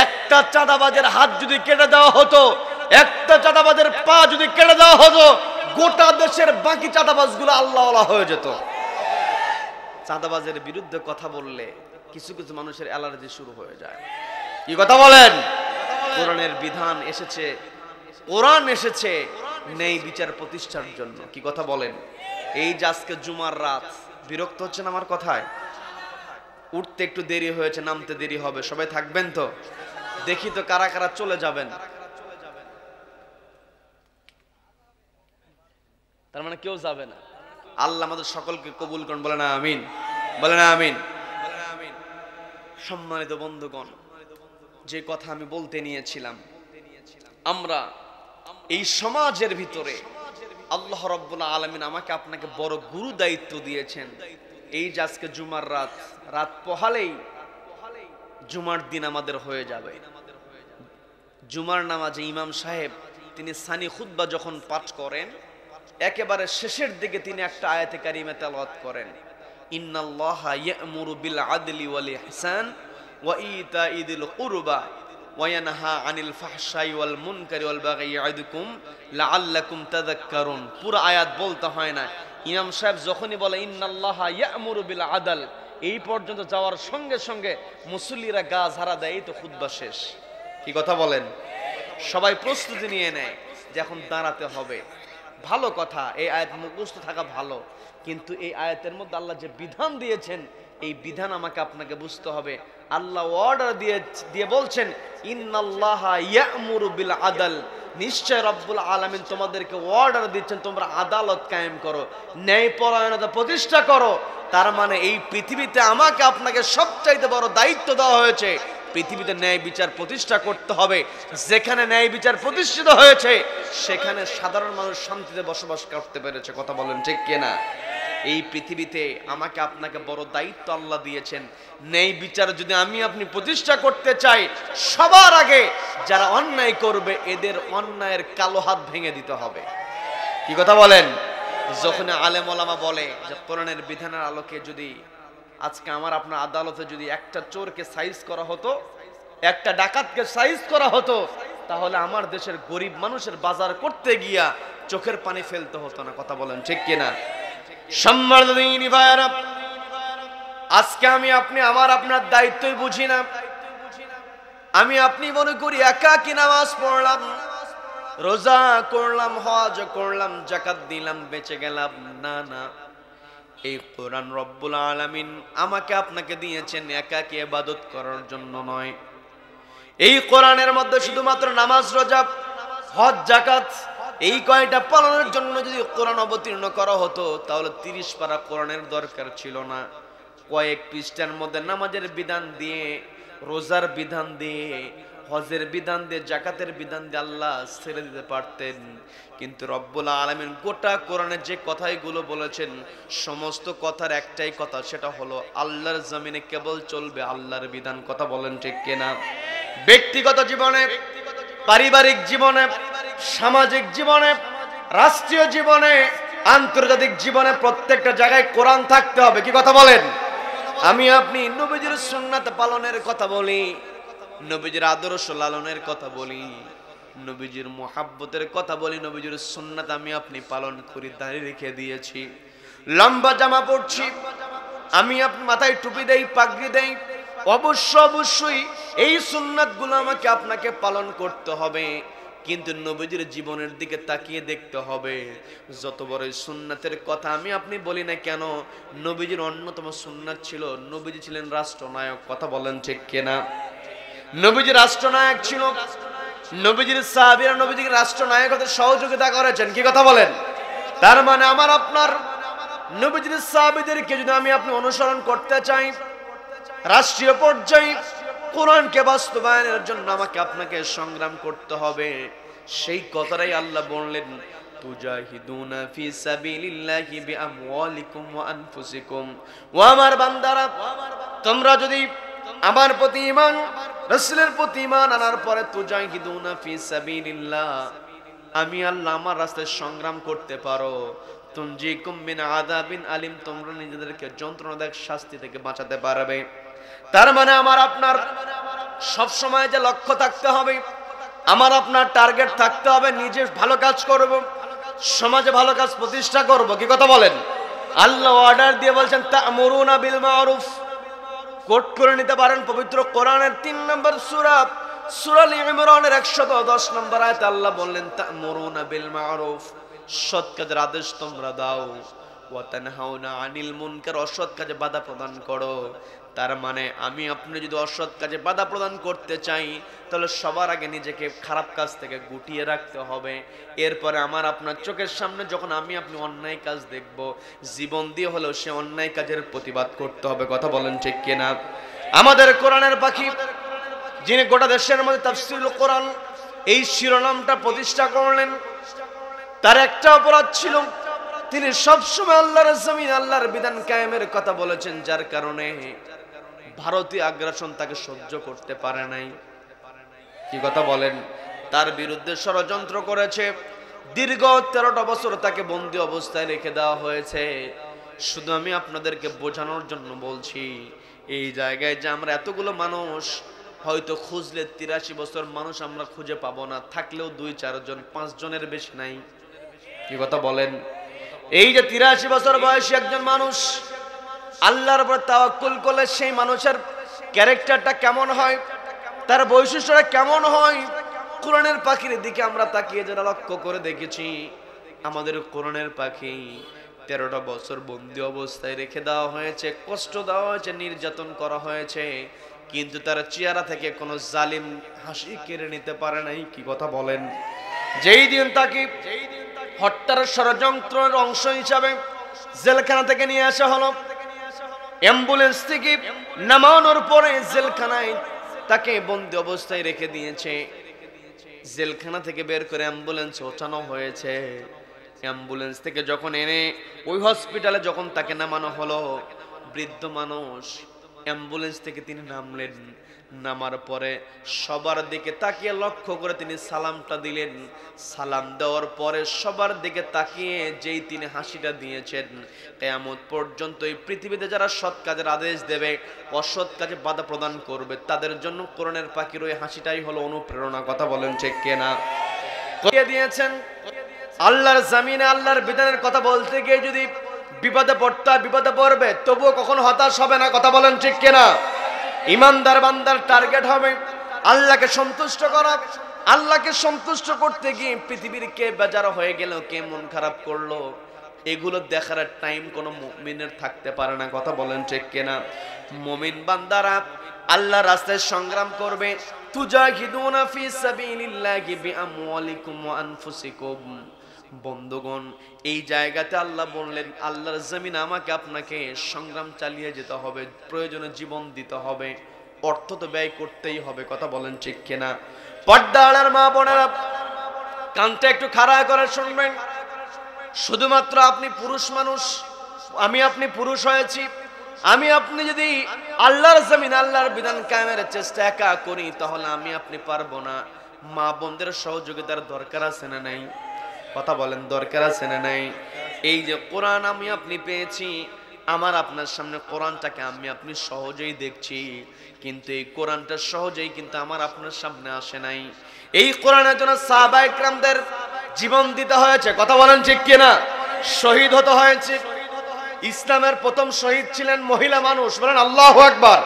একটা চাঁদাবাজের হাত যদি কেটে দেওয়া হতো, একটা চাঁদাবাজের পা যদি কেটে দেওয়া হতো, গোটা দেশের বাকি চাঁদাবাজগুলো আল্লাহওয়ালা হয়ে যেত। চাঁদাবাজের বিরুদ্ধে কথা বললে কিছু কিছু মানুষের অ্যালার্জি শুরু হয়ে যায়। কি কথা বলেন? কোরআনের বিধান এসেছে, কোরআন এসেছে ন্যায় বিচার প্রতিষ্ঠার জন্য। কি কথা বলেন? এই যে আজকে জুমার রাত, বিরক্ত হচ্ছেন আমার কথায়? উঠতে একটু দেরি হয়েছে, নামতে দেরি হবে, সবাই থাকবেন তো? দেখি তো কারা কারা চলে যাবেন। তার মানে কেউ যাবে না। আল্লাহ আমাদের সকলকে কবুল করুন, বলেন আমিন, বলেন আমিন। সম্মানিত বন্ধুগণ, যে কথা আমি বলতে নিয়েছিলাম, আমরা এই সমাজের ভিতরে আল্লাহ রাব্বুল আলামিন আমাকে আপনাকে বড় গুরু দায়িত্ব দিয়েছেন। এই যে আজকে জুমার রাত, রাত পোহালেই জুমার দিন আমাদের হয়ে যাবে। জুমার নামাজে ইমাম সাহেব তিনি সানি খুতবা যখন পাঠ করেন, একেবারে শেষের দিকে তিনি একটা আয়াতে কারিমা তেলাওয়াত করেন, ইন্নাল্লাহা ইয়া'মুরু বিল আদলি ওয়াল ইহসান ওয়া ইতা'i যিল কুরবা ওয়া ইয়ানহা আনিল ফাহশাই ওয়াল মুনকারি ওয়াল বাগই ইয়া'iদুকুম লাআল্লাকুম তাযাক্কারুন। পুরো আয়াত বলতে হয় না, ইমাম সাহেব যখনই বলে ইন্নাল্লাহা ইয়া'মুরু বিল আদল, এই পর্যন্ত যাওয়ার সঙ্গে সঙ্গে মুসল্লিরা গা ঝাড়া দেয়, এই তো খুতবা শেষ। কি কথা বলেন? সবাই প্রস্তুতি নিয়ে নেয় যে এখন দাঁড়াতে হবে। ভালো কথা, এই আয়াত মুখস্থ থাকা ভালো, কিন্তু এই আয়াতের মধ্যে আল্লাহ যে বিধান দিয়েছেন, এই বিধান আমাকে আপনাকে বুঝতে হবে। আল্লাহ অর্ডার দিয়ে বলছেন ইন্নাল্লাহা ইয়া'মুরু বিল আদল, নিশ্চয় রব্বুল আলামিন তোমাদেরকে অর্ডার দিচ্ছেন তোমরা আদালত কায়েম করো, ন্যায়পরায়ণতা প্রতিষ্ঠা করো। তার মানে এই পৃথিবীতে আমাকে আপনাকে সবচাইতে বড় দায়িত্ব দেওয়া হয়েছে, পৃথিবীতে ন্যায় বিচার প্রতিষ্ঠা করতে হবে। যেখানে ন্যায় বিচার প্রতিষ্ঠিত হয়েছে সেখানে সাধারণ মানুষ শান্তিতে বসবাস করতে পেরেছে। কথা বলেন ঠিক কিনা? এই পৃথিবীতে আমাকে আপনাকে বড় দায়িত্ব আল্লাহ দিয়েছেন। ন্যায় বিচার যদি আমি আপনি প্রতিষ্ঠা করতে চাই, সবার আগে যারা অন্যায় করবে এদের অন্যায়ের কালো হাত ভেঙে দিতে হবে। কি কথা বলেন? যখন আলেম ওলামা বলে যে কোরআনের বিধানের আলোকে যদি আজকে আমার আপনার আদালতে যদি একটা চোরকে সাইজ করা হতো, একটা ডাকাতকে সাইজ করা হতো, তাহলে আমার দেশের গরিব মানুষের বাজার করতে গিয়া চোখের পানি ফেলতে হতো না। কথা বলেন ঠিক কিনা? সম্মানিত ভাইরা, আজকে আমি আপনি আমার আপনার দায়িত্বই বুঝি না। আমি আপনি মনে করি একাকী নামাজ পড়লাম, রোজা করলাম, হজ করলাম, যাকাত দিলাম, বেঁচে গেলাম। না না, এই কোরআন রব্বুল আলামিন আমাকে আপনাকে দিয়েছেন একাকী ইবাদত করার জন্য নয়। এই কোরআনের মধ্যে শুধুমাত্র নামাজ, রোজা, হজ, যাকাত এই কয়টা পালনের জন্য যদি কোরআন অবতীর্ণ করা হতো তাহলে 30 পারা কোরআনের দরকার ছিল না। কয়েক পৃষ্ঠার মধ্যে নামাজের বিধান দিয়ে, রোজার বিধান দিয়ে, হজের বিধান দিয়ে, যাকাতের বিধান দিয়ে আল্লাহ ছেড়ে দিতে পারতেন। কিন্তু রব্বুল আলামিন গোটা কোরআনে যে কথাগুলো বলেছেন সমস্ত কথার একটাই কথা, সেটা হলো আল্লাহর জমিনে কেবল চলবে আল্লাহর বিধান। কথা বলেন ঠিক কিনা? ব্যক্তিগত জীবনে, পারিবারিক জীবনে, সামাজিক জীবনে, রাষ্ট্রীয় জীবনে, আন্তর্জাতিক জীবনে প্রত্যেকটা জায়গায় কোরআন থাকতে হবে। কি কথা বলেন? আমি আপনি নবীজির সুন্নাত পালনের কথা বলি, নবীজির আদর্শ লালনের কথা বলি, নবীজির মুহাব্বতের কথা বলি, নবীজির সুন্নাত আমি আপনি পালন করি, দাঁড়িয়ে রেখে দিয়েছি, লম্বা জামা পরছি, আমি আপনি মাথায় টুপি দেই, পাগড়ি দেই, অবশ্যই এই সুন্নাতগুলো আমাকে আপনাকে পালন করতে হবে। কিন্তু নবীজির জীবনের দিকে তাকিয়ে দেখতে হবে, যত বড় সুন্নাতের কথা আমি আপনি বলি না কেন, নবীজির অন্যতম সুন্নাত ছিল নবীজি ছিলেন রাষ্ট্রনায়ক। কথা বলেন ঠিক কিনা? নবীজি রাষ্ট্রনায়ক ছিল, নবীজির সাহাবীরা নবীজিকে রাষ্ট্রনায়ক হতে সহযোগিতা করেছেন। কি কথা বলেন? তার মানে আমার আপনার নবীজির সাহাবীদেরকে যদি আমি আপনি অনুসরণ করতে চাই, রাষ্ট্রীয় পর্যায়ে কোরআনকে বাস্তবায়নের জন্য আমাকে আপনাকে সংগ্রাম করতে হবে। সেই কথাটাই আল্লাহ বললেন, তুজাহিদুনা ফি সাবিলিল্লাহি বিআমওয়ালিকুম ওয়া আনফুসিকুম। ও আমার বান্দারা, তোমরা যদি আমার প্রতি ঈমান, রাসূলের প্রতি ঈমান আনার পরে তুজাহিদুনা ফি সাবিলিল্লাহ, আমি আল্লাহ আমার রাস্তায় সংগ্রাম করতে পারো, তুনজিকুম মিন আযাবিন আলিম, তোমরা নিজেদেরকে যন্ত্রণাদায়ক শাস্তি থেকে বাঁচাতে পারবে। তার মানে আমার আপনার সব সময় যে লক্ষ্য থাকতে হবে, আমার আপনার টার্গেট থাকতে হবে, নিজে ভালো কাজ করব, সমাজে ভালো কাজ প্রতিষ্ঠা করব। কি কথা বলেন? আল্লাহ অর্ডার দিয়ে বলছেন তা'মুরুনা বিল মা'রুফ। কোট করে নিতে পারেন পবিত্র কোরআনের 3 নম্বর সূরা, সূরা আল ইমরানের 110 নম্বর আয়াতে আল্লাহ বললেন তা'মুরুনা বিল মা'রুফ, সৎ কাজের আদেশ তোমরা দাও, ওয়া তানহাউনা আনিল মুনকার, অসৎ কাজে বাধা প্রদান করো। তার মানে আমি আপনি যদি অসৎ কাজে বাধা প্রদান করতে চাই তাহলে সবার আগে নিজেকে খারাপ কাজ থেকে গুটিয়ে রাখতে হবে। এরপরে আমার আপনার চোখের সামনে যখন আমি আপনি অন্যায় কাজ দেখব, জীবন দিয়ে হলেও সে অন্যায় কাজের প্রতিবাদ করতে হবে। কথা বলেন ঠিক কিনা? আমাদের কোরআনের পাখি যিনি গোটা দেশের মধ্যে তাফসীরুল কোরআন এই শিরোনামটা প্রতিষ্ঠা করলেন, তার একটা অপরাধ ছিল, তিনি সবসময় আল্লাহর জমিন, আল্লাহর বিধান কায়েমের কথা বলেছেন, যার কারণে ভারতীয় আগ্রাসন তাকে সহ্য করতে পারে নাই। কি কথা বলেন? তার বিরুদ্ধে ষড়যন্ত্র করেছে। দীর্ঘ 13টা বছর তাকে বন্দী অবস্থায় রেখে দেওয়া হয়েছে। শুধু আমি আপনাদেরকে বোঝানোর জন্য বলছি, এই জায়গায় যে আমরা এতগুলো মানুষ, হয়তো খুঁজলে 83 বছর মানুষ আমরা খুঁজে পাবো না, থাকলেও 2-4 জন, 5 জনের বেশি নাই। কি কথা বলেন? এই যে 83 বছর বয়সী একজন মানুষ আল্লাহর উপর তাওয়াক্কুল করলে সেই মানুষের ক্যারেক্টারটা কেমন হয়, তার বৈশিষ্ট্যটা কেমন হয়, কোরআনের পাখির দিকে আমরা তাকিয়ে যারা লক্ষ্য করে দেখেছি, আমাদের কোরআনের পাখি 13টা বছর বন্দী অবস্থায় রেখে দেওয়া হয়েছে, কষ্ট দেওয়া হয়েছে, নির্যাতন করা হয়েছে, কিন্তু তার চেহারা থেকে কোনো জালিম হাসি কেড়ে নিতে পারে নাই। কি কথা বলেন? যেই দিন তাকে হত্যার ষড়যন্ত্রের অংশ হিসাবে জেলখানা থেকে নিয়ে আসা হলো, অ্যাম্বুলেন্স থেকে নামানোর পরে জেলখানায় তাকে বন্দী অবস্থায় রেখে দিয়েছে। জেলখানা থেকে বের করে অ্যাম্বুলেন্স ওঠানো হয়েছে। অ্যাম্বুলেন্স থেকে যখন এনে ওই হসপিটালে যখন তাকে নামানো হলো, বৃদ্ধ মানুষ অ্যাম্বুলেন্স থেকে তিনি নামলেন। নামার পরে সবার দিকে তাকিয়ে লক্ষ্য করে তিনি সালামটা দিলেন। সালাম দেওয়ার পরে সবার দিকে তাকিয়ে যেই তিনি হাসিটা দিয়েছেন, কিয়ামত পর্যন্ত এই পৃথিবীতে যারা সৎ কাজের আদেশ দেবে, অসৎ কাজে বাধা প্রদান করবে, তাদের জন্য কোরআনের পাখির ওই হাসিটাই হলো অনুপ্রেরণা। কথা বলেন ঠিক কিনা? কে দিয়েছেন? আল্লাহর জমিনে আল্লাহর বিধানের কথা বলতে গিয়ে যদি বিপদে পড়তে হয়, বিপদে পড়বে, তবুও কখনো হতাশ হবে না। কথা বলেন ঠিক কিনা? ইমানদার বান্দার টার্গেট হবে আল্লাহকে সন্তুষ্ট করা। আল্লাহকে সন্তুষ্ট করতে গিয়ে পৃথিবীর কে বেজার হয়ে গেল, কে মন খারাপ করলো, এগুলো দেখার টাইম কোনো মুমিনের থাকতে পারে না। কথা বলেন ঠিক কিনা? মুমিন বান্দারা আল্লাহর রাস্তায় সংগ্রাম করবে। তুজাহিদুনা ফি সাবিলিল্লাহি বিআমওয়ালিকুম ওয়া আনফুসিকুম। বন্ধুগণ, এই জায়গাতে আল্লাহ বললেন, আল্লাহর জমিন আমাকে আপনাকে সংগ্রাম চালিয়ে যেতে হবে, প্রয়োজনে জীবন দিতে হবে, অর্থ তো ব্যয় করতেই হবে। কথা বলেন ঠিক কিনা? পর্দার মা বোনেরা, কানটা একটু খাড়া করে শুনবেন। শুধুমাত্র আপনি পুরুষ মানুষ, আমি আপনি পুরুষ হয়েছি, আমি আপনি যদি আল্লাহর জমিন আল্লাহর বিধান কায়েমের চেষ্টা একা করি, তাহলে আমি আপনি পারবো না। মা বোনদের সহযোগিতার দরকার আছে না নাই? কথা বলেন, দরকার আছে না নাই? এই যে কোরআন আমি আপনি পেয়েছি, আমার আপনার সামনে কোরআনটাকে আমি আপনি সহজেই দেখছি, কিন্তু এই কোরআনটা সহজেই কিন্তু আমার আপনার সামনে আসে নাই। এই কোরআনের জন্য সাহাবায়ে কেরামদের জীবন দিতে হয়েছে। কথা বলেন ঠিক কিনা? শহীদ হতে হয়েছে। ইসলামের প্রথম শহীদ ছিলেন মহিলা মানুষ, বলেন আল্লাহু আকবার।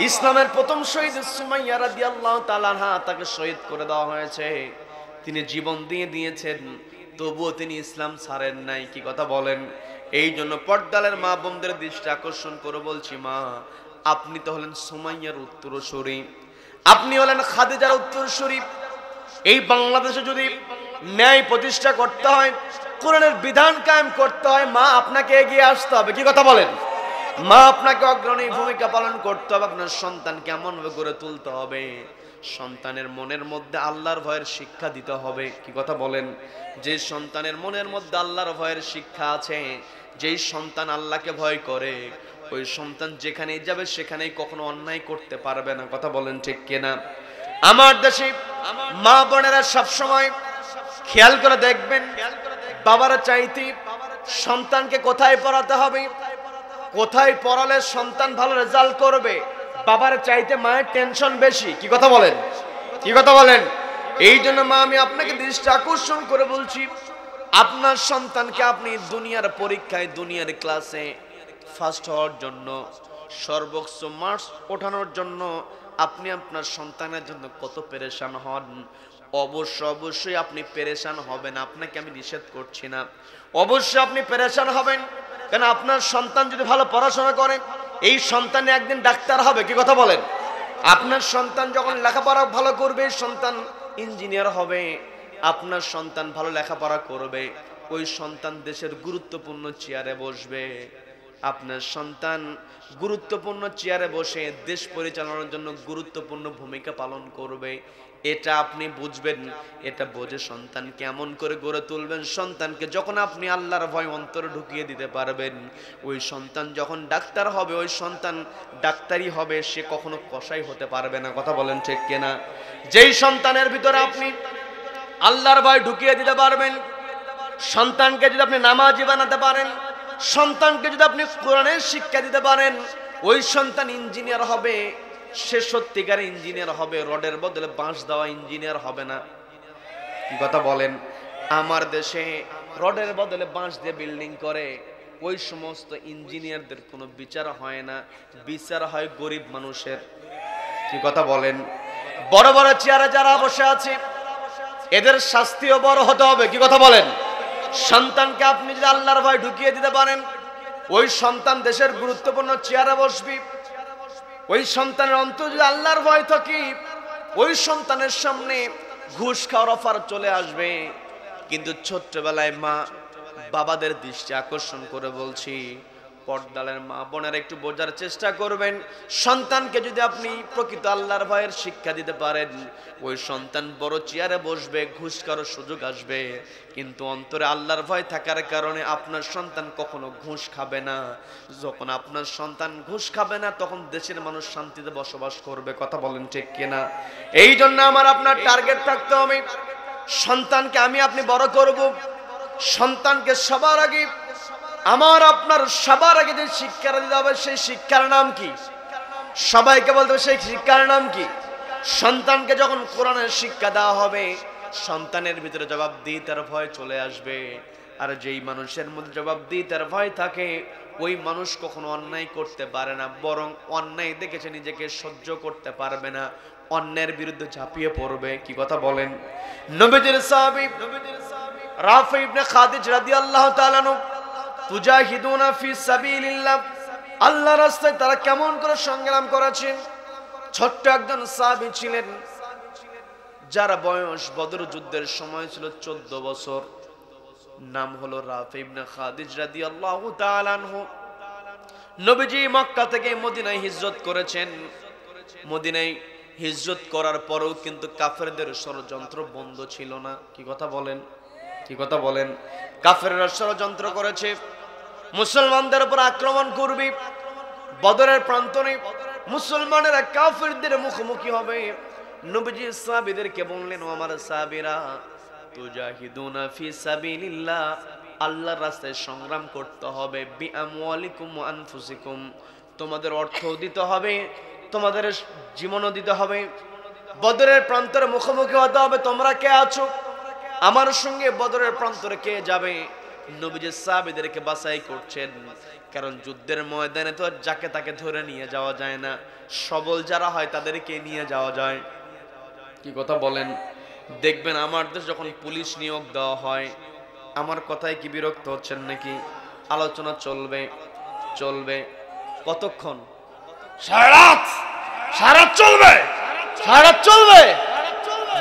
ইসলামের প্রথম শহীদ সুমাইয়া রাদিয়াল্লাহু তাআলা আনহা, তাকে শহীদ করে দেওয়া হয়েছে। তিনি জীবন দিয়ে দিয়েছেন, তবুও তিনি ইসলাম ছাড়েন নাই। কি কথা বলেন? এই জন্য পর্দালের মা বোনদের দৃষ্টি আকর্ষণ করে বলছি, মা আপনি তো হলেন সুমাইয়ার উত্তরসূরি, আপনি হলেন খাদিজার উত্তরসূরি। এই বাংলাদেশে যদি ন্যায় প্রতিষ্ঠা করতে হয়, কোরআনের বিধান কায়েম করতে হয়, মা আপনাকে এগিয়ে আসতে হবে। কি কথা বলেন? মা আপনাকে অগ্রণী ভূমিকা পালন করতে হবে। আপনার সন্তানকে এমনভাবে গড়ে তুলতে হবে, সন্তানের মনের মধ্যে আল্লাহর ভয়ের শিক্ষা দিতে হবে। কি কথা বলেন? যে সন্তানের মনের মধ্যে আল্লাহর ভয়ের শিক্ষা আছে, যেই সন্তান আল্লাহকে ভয় করে, ওই সন্তান যেখানেই যাবে সেখানেই কখনো অন্যায় করতে পারবে না। কথা বলেন ঠিক কিনা? আমার দেশে মা বোনেরা সবসময় খেয়াল করে দেখবেন, বাবার চাইতে সন্তানকে কোথায় পড়াতে হবে, কোথায় পড়ালে সন্তান ভালো রেজাল্ট করবে, বাবার চাইতে মায়ের টেনশন বেশি। কি কথা বলেন? কি কথা বলেন? এই জন্য মা আমি আপনাকে দৃষ্টি আকর্ষণ করে বলছি, আপনার সন্তানকে আপনি দুনিয়ার পরীক্ষায়, দুনিয়ার ক্লাসে ফার্স্ট হওয়ার জন্য, সর্বোচ্চ মার্কস ওঠানোর জন্য আপনি আপনার সন্তানের জন্য কত পেরেশান হন। অবশ্যই আপনি পেরেশান হবেন, আপনাকে আমি নিষেধ করছি না, অবশ্যই আপনি পেরেশান হবেন। কেন? আপনার সন্তান যদি ভালো পড়াশোনা করে, এই সন্তান একদিন ডাক্তার হবে। কি কথা বলেন? আপনার সন্তান যখন লেখাপড়া ভালো করবে, সন্তান ইঞ্জিনিয়ার হবে। আপনার সন্তান ভালো লেখাপড়া করবে, ওই সন্তান দেশের গুরুত্বপূর্ণ চেয়ারে বসবে। আপনার সন্তান গুরুত্বপূর্ণ চেয়ারে বসে দেশ পরিচালনার জন্য গুরুত্বপূর্ণ ভূমিকা পালন করবে, এটা আপনি বুঝবেন। এটা বুঝে সন্তান কেমন করে গড়ে তুলবেন। সন্তানকে যখন আপনি আল্লাহর ভয় অন্তরে ঢুকিয়ে দিতে পারবেন, ওই সন্তান যখন ডাক্তার হবে, ওই সন্তান ডাক্তারই হবে, সে কখনো কসাই হতে পারবে না। কথা বলেন ঠিক কিনা? যেই সন্তানের ভিতরে আপনি আল্লাহর ভয় ঢুকিয়ে দিতে পারবেন, সন্তানকে যদি আপনি নামাজি বানাতে পারেন, সন্তানকে যদি আপনি কোরআনের শিক্ষা দিতে পারেন, ওই সন্তান ইঞ্জিনিয়ার হবে। সে সত্যিকার ইঞ্জিনিয়ার হবে, রডের বদলে বাঁশ দেওয়া ইঞ্জিনিয়ার হবে না। কি কথা বলেন? আমার দেশে রডের বদলে বাঁশ দিয়ে বিল্ডিং করে ওই সমস্ত ইঞ্জিনিয়ারদের কোনো বিচার হয় না, বিচার হয় গরিব মানুষের। কি কথা বলেন? বড় বড় চেয়ারে যারা বসে আছে, এদের শাস্তিও বড় হতে হবে। কি কথা বলেন? সন্তানকে আপনি যদি আল্লাহর ভয় ঢুকিয়ে দিতে পারেন, ওই সন্তান দেশের গুরুত্বপূর্ণ চেয়ারে বসবে। ওই সন্তানের অন্তরে যদি আল্লাহর ভয় থাকে, ওই সন্তানের সামনে ঘুষ খাওয়ার অফার চলে আসবে। কিন্তু ছোট্টবেলায় মা বাবাদের দৃষ্টি আকর্ষণ করে বলছি, পর্দালের মা বোনেরা একটু বোঝার চেষ্টা করবেন। সন্তানকে যদি আপনি প্রকৃত আল্লাহর ভয়ের শিক্ষা দিতে পারেন, ওই সন্তান বড় চেয়ারে বসবে, ঘুষ খাওয়ার সুযোগ আসবে, কিন্তু অন্তরে আল্লাহর ভয় থাকার কারণে আপনার সন্তান কখনো ঘুষ খাবে না। যখন আপনার সন্তান ঘুষ খাবে না, তখন দেশের মানুষ শান্তিতে বসবাস করবে। কথা বলেন ঠিক কিনা? এই জন্য আমার আপনার টার্গেট থাকতে হবে, সন্তানকে আমি আপনি বড় করব। সন্তানকে সবার আগে আমার আপনার সবার আগে যে শিক্ষাটা দিতে হবে, সেই শিক্ষার নাম কি? সবাইকে বলতে হবে সেই শিক্ষার নাম কি? সন্তানকে যখন কোরআনের শিক্ষা দেওয়া হবে, সন্তানের ভিতরে জবাবদিহিতার ভয় চলে আসবে। আর যেই মানুষের মধ্যে জবাবদিহিতার ভয় থাকে, ওই মানুষ কখনো অন্যায় করতে পারে না, বরং অন্যায় দেখেছে নিজেকে সহ্য করতে পারবে না, অন্যায়ের বিরুদ্ধে ঝাঁপিয়ে পড়বে। কি কথা বলেন? নবীজির সাহাবী রাফি ইবনে খাদিজ রাদিয়াল্লাহু তাআলা আনহু তুজাহিদুনা ফি সাবিলিল্লাহ, আল্লাহর রাস্তায় তারা কেমন করে সংগ্রাম করেছেন। ছোট্ট একজন সাহাবী ছিলেন, যার বয়স বদর যুদ্ধের সময় ছিল 14 বছর। নাম হলো রাফি ইবনে খাদিজ রাদিয়াল্লাহু তাআলা আনহু। নবীজি মক্কা থেকে মদিনায় হিজরত করেছেন। মদিনায় হিজরত করার পরেও কিন্তু কাফেরদের ষড়যন্ত্র বন্ধ ছিল না। কি কথা বলেন? কি কথা বলেন? কাফেররা ষড়যন্ত্র করেছে, মুসলমানদের উপর আক্রমণ করবে। বদরের প্রান্তরে মুসলমানেরা কাফেরদের মুখোমুখি হবে। নবীজি সাহাবীদেরকে বললেন, ও আমার সাহাবীরা, তুজাহিদুনা ফি সাবিলিল্লাহ, আল্লাহর রাস্তায় সংগ্রাম করতে হবে। বিআমওয়ালিকুম ওয়া আনফুসিকুম, তোমাদের অর্থ দিতে হবে, তোমাদের জীবনও দিতে হবে। বদরের প্রান্তরে মুখোমুখি হতে হবে। তোমরা কে আছো? আমার সঙ্গে বদরের প্রান্তরে কে যাবে? নবীজি সাহাবীদেরকে বাছাই করছেন, কারণ যুদ্ধের ময়দানে তো যাকে তাকে ধরে নিয়ে যাওয়া যায় না, সবল যারা হয় তাদেরকে নিয়ে যাওয়া যায়। কি কথা বলেন? দেখবেন আমার দেশ যখন পুলিশ নিয়োগ দেওয়া হয়, আমার কথায় কি বিরক্ত হচ্ছেন নাকি? আলোচনা চলবে চলবে কতক্ষণ? সারা রাত চলবে, সারা রাত চলবে।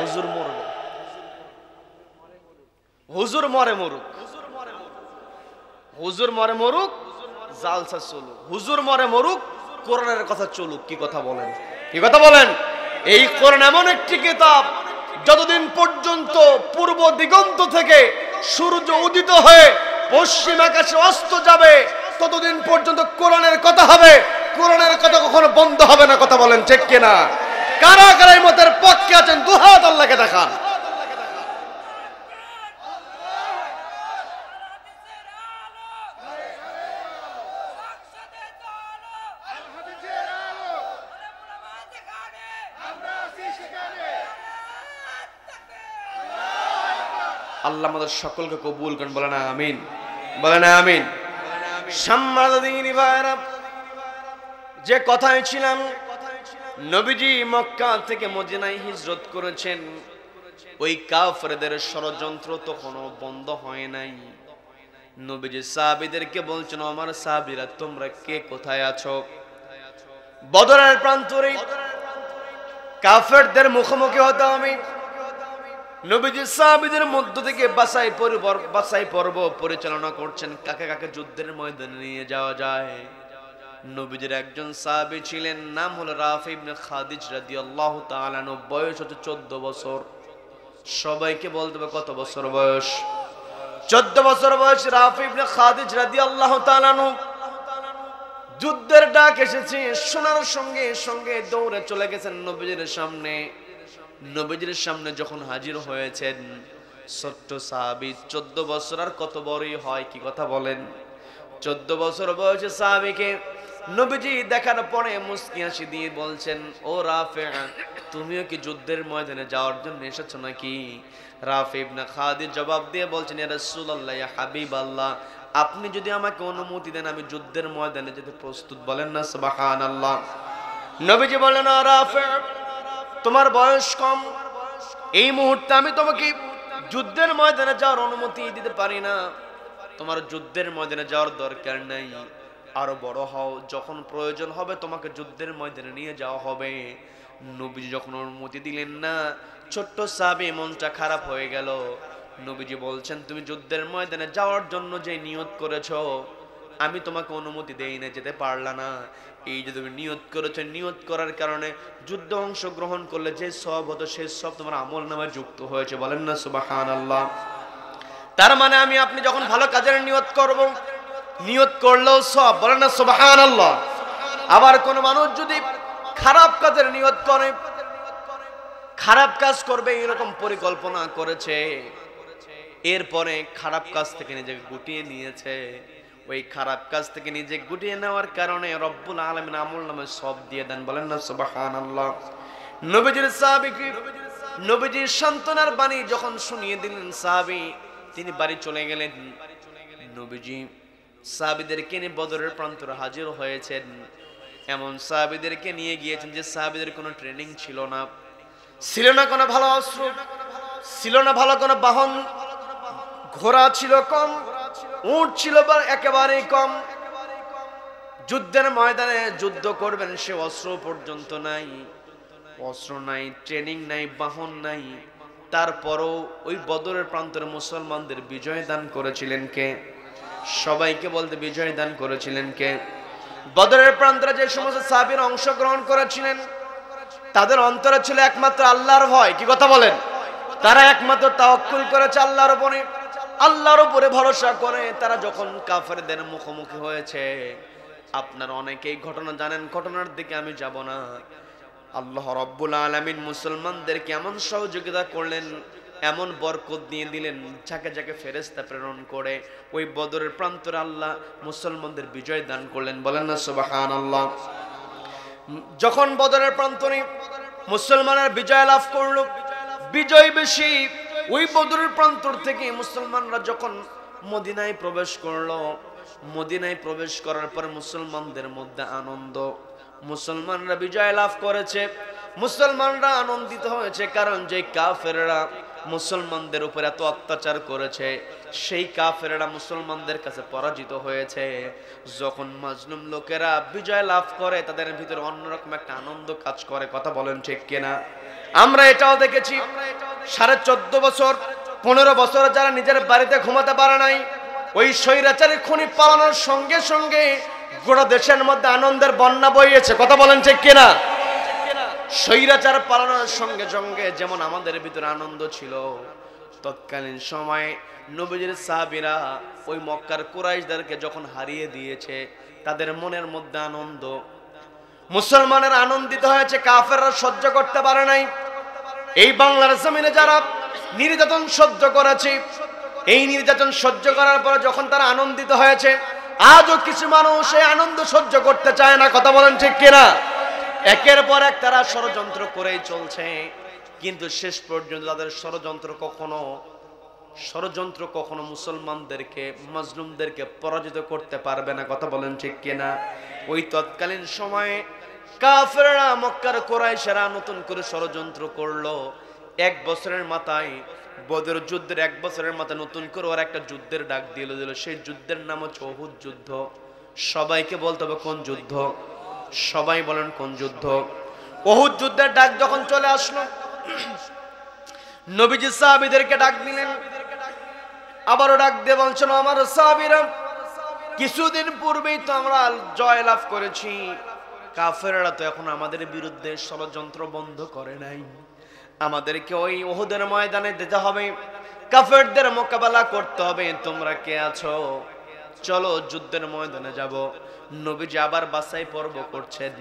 হুজুর মরবে, হুজুর মরে মরুক, হুজুর মরে মরুক, জালসা চলুক, হুজুর মরে মরুক, কোরআনের কথা চলুক। কি কথা বলেন? কি কথা বলেন? এই কোরআন এমন একটি কিতাব, যতদিন পর্যন্ত পূর্ব দিগন্ত থেকে সূর্য উদিত হয়ে পশ্চিম আকাশে অস্ত যাবে, ততদিন পর্যন্ত কোরআনের কথা হবে। কোরআনের কথা কখনো বন্ধ হবে না। কথা বলেন ঠিক কিনা? কারা কারা এই মতের পক্ষে আছেন, দুহাত আল্লাহকে দেখান। আল্লাহ আমাদের সকলকে কবুল করেন। বলেন আমিন, বলেন আমিন। সম্মানিত ভাইরা, যে কথায় ছিলাম, নবীজি মক্কা থেকে মদিনায় হিজরত করেছেন। ওই কাফেরদের ষড়যন্ত্র তখনও বন্ধ হয় নাই। নবীজি সাহাবীদেরকে বলছেন, আমার সাহাবীরা, তোমরা কে কোথায় আছো? বদরের প্রান্তরে কাফেরদের মুখোমুখি হতে হবে। নবীজি সাহাবীদের মধ্য থেকে বাছাই পর্ব পরিচালনা করছেন, কাকে কাকে যুদ্ধের ময়দানে নিয়ে যাওয়া যায়। নবীজির একজন সাহাবী ছিলেন, নাম হলো রাফি ইবনে খাদিজ রাদিয়াল্লাহু তাআলা আনহু। বয়স হচ্ছে 14 বছর। সবাইকে বলতে হবে কত বছর বয়স? 14 বছর বয়স রাফি ইবনে খাদিজ রাদিয়াল্লাহু তাআলা আনহু। যুদ্ধের ডাক এসেছে, শোনার সঙ্গে সঙ্গে দৌড়ে চলে গেছেন নবীজির সামনে। নবীজির সামনে যখন হাজির হয়েছেন, ছোট্ট সাহাবী, 14 বছর আর কত বড়ই হয়, কি কথা বলেন? 14 বছর বয়সে সাহাবীকে নবীজি দেখার পরে মুস্কি হাসি দিয়ে বলছেন, ও রাফি, তুমিও কি যুদ্ধের ময়দানে যাওয়ার জন্য এসেছো নাকি? রাফি ইবনে খাদিজ জবাব দিয়ে বলছেন, ইয়া রাসূলুল্লাহ, ইয়া হাবিবাল্লাহ, আপনি যদি আমাকে অনুমতি দেন আমি যুদ্ধের ময়দানে যেতে প্রস্তুত। বলেন না সুবহানাল্লাহ। নবীজি বললেন, রাফি, তোমার বয়স কম, এই মুহূর্তে আমি তোমাকে যুদ্ধের ময়দানে যাওয়ার অনুমতি দিতে পারি না। তোমার যুদ্ধের ময়দানে যাওয়ার দরকার নাই, আরো বড় হও, যখন প্রয়োজন হবে তোমাকে যুদ্ধের ময়দানে নিয়ে যাওয়া হবে। নবীজি যখন অনুমতি দিলেন না, ছোট্ট সাহাবী মনটা খারাপ হয়ে গেল। নবীজি বলছেন, তুমি যুদ্ধের ময়দানে যাওয়ার জন্য যে নিয়ত করেছো, আমি তোমাকে অনুমতি দেই না, যেতে পারলা না। এই যে তুমি নিয়ত করেছো, নিয়ত করার কারণে যুদ্ধ অংশগ্রহণ করলে যে সব হতো সেই সব তোমার আমল নামায় যুক্ত হয়েছে। বলেন না সুবহানাল্লাহ। তার মানে আমি আপনি যখন ভালো কাজের নিয়ত করব, নিয়ত করলেও সব। বলেন না সুবহানাল্লাহ। আবার কোন মানুষ যদি খারাপ কাজের নিয়ত করে, খারাপ কাজ করবে এরকম পরিকল্পনা করেছে, এরপরে খারাপ কাজ থেকে নিজেকে গুটিয়ে নিয়েছে, ওই খারাপ কাজ থেকে নিজে গুটিয়ে নেওয়ার কারণে রব্বুল আলামিন আমল নামে সব দিয়ে দেন। বলেন না সুবহানাল্লাহ। নবীজির সাহাবীকে নবীজির সান্ত্বনার বাণী যখন শুনিয়ে দিলেন সাহাবী, তিনি বাড়ি চলে গেলেন। নবীজি সাহাবীদেরকে নিয়ে বদরের প্রান্তরে হাজির হয়েছেন। এমন সাহাবীদেরকে নিয়ে গিয়েছেন যে সাহাবীদের কোনো ট্রেনিং ছিল না, ছিল না কোনো ভালো অস্ত্র, ছিল না ভালো কোনো বাহন, ঘোড়া ছিল কম, উট ছিল একেবারেই কম। যুদ্ধের ময়দানে যুদ্ধ করবেন সে অস্ত্র পর্যন্ত নাই, অস্ত্র নাই, ট্রেনিং নাই, বাহন নাই। তারপরও ওই বদরের প্রান্তরে মুসলমানদের বিজয় দান করেছিলেন কে? সবাইকে বলতে বিজয় দান করেছিলেন কে? বদরের প্রান্তরে যে সমস্ত সাহাবীরা অংশগ্রহণ করেছিলেন, তাদের অন্তরে ছিল একমাত্র আল্লাহর ভয়। কি কথা বলেন? তারা একমাত্র তাওয়াক্কুল করেছে আল্লাহর উপরে, আল্লাহর উপরে ভরসা করে তারা যখন কাফেরদের মুখোমুখি হয়েছে। আপনারা অনেকেই ঘটনা জানেন, ঘটনার দিকে আমি যাব না। আল্লাহ রাব্বুল আলামিন মুসলমানদেরকে এমন সহযোগিতা করলেন, এমন বরকত দিয়ে দিলেন, যাকে যাকে ফেরেশতা প্রেরণ করে ওই বদরের প্রান্তরে আল্লাহ মুসলমানদের বিজয় দান করলেন। বলেন না সুবহানাল্লাহ। যখন বদরের প্রান্তরে মুসলমানরা বিজয় লাভ করলো, বিজয় বেশি, ওই বদরের প্রান্তর থেকে মুসলমানরা যখন মদিনায় প্রবেশ করলো, মদিনায় প্রবেশ করার পর মুসলমানদের মধ্যে আনন্দ, মুসলমানরা বিজয় লাভ করেছে, মুসলমানরা আনন্দিত হয়েছে। কারণ যে কাফেররা মুসলমানদের উপর এত অত্যাচার করেছে, সেই কাফেররা মুসলমানদের কাছে পরাজিত হয়েছে। যখন মাজলুম লোকেরা বিজয় লাভ করে, তাদের ভিতরে অন্যরকম একটা আনন্দ কাজ করে। কথা বলেন ঠিক কিনা? আমরা এটাও দেখেছি, 14.5 বছর 15 বছর যারা নিজের বাড়িতে ঘুমাতে পারে নাই, ওই স্বৈরাচারী খুনি পালানোর সঙ্গে সঙ্গে গোটা দেশের মধ্যে আনন্দের বন্যা বইয়েছে। কথা বলেন ঠিক কিনা? স্বৈরাচার পালানোর সঙ্গে সঙ্গে যেমন আমাদের ভিতরে আনন্দ ছিল, তৎকালীন সময়ে নবীজির সাহাবীরা ওই মক্কার কুরাইশদেরকে যখন হারিয়ে দিয়েছে, তাদের মনের মধ্যে আনন্দ। মুসলমানের আনন্দিত হয়েছে, কাফেররা সহ্য করতে পারে নাই। এই বাংলার জমিনে যারা নির্যাতন সহ্য করেছে, এই নির্যাতন সহ্য করার পর যখন তারা আনন্দিত হয়েছে, আজও কিছু মানুষ এই আনন্দ সহ্য করতে চায় না। কথা বলেন ঠিক কিনা? একের পর এক তারা ষড়যন্ত্র করেই চলছে, কিন্তু শেষ পর্যন্ত তাদের ষড়যন্ত্র কখনো মুসলমানদেরকে, মাজলুমদেরকে পরাজিত করতে পারবে না। কথা বলেন ঠিক কিনা? ওই তৎকালীন সময়ে কাফেররা, মক্কার কুরাইশরা নতুন করে ষড়যন্ত্র করলো। 1 বছরের মাথায়, বদর যুদ্ধের 1 বছরের মাথায় নতুন করে ওরা একটা যুদ্ধের ডাক দিল। সেই যুদ্ধের নাম হচ্ছে উহুদ যুদ্ধ। সবাইকে বলতে হবে কোন যুদ্ধ? সবাই বলেন কোন যুদ্ধ? উহুদ যুদ্ধের ডাক যখন চলে আসলো, নবীজি সাহাবীদেরকে ডাক দিলেন, আবারও ডাক দিয়ে বলছেন, আমার সাহাবীরা, কিছুদিন পূর্বেই তো আমরা জয় লাভ করেছি, কাফেররা তো এখন আমাদের বিরুদ্ধে ষড়যন্ত্র বন্ধ করে নাই, আমাদেরকে ওই উহুদের ময়দানে যেতে হবে, কাফেরদের মোকাবেলা করতে হবে, তোমরা কে আছো, চলো যুদ্ধের ময়দানে যাব। নবীজি আবার বাছাই পর্ব করছেন,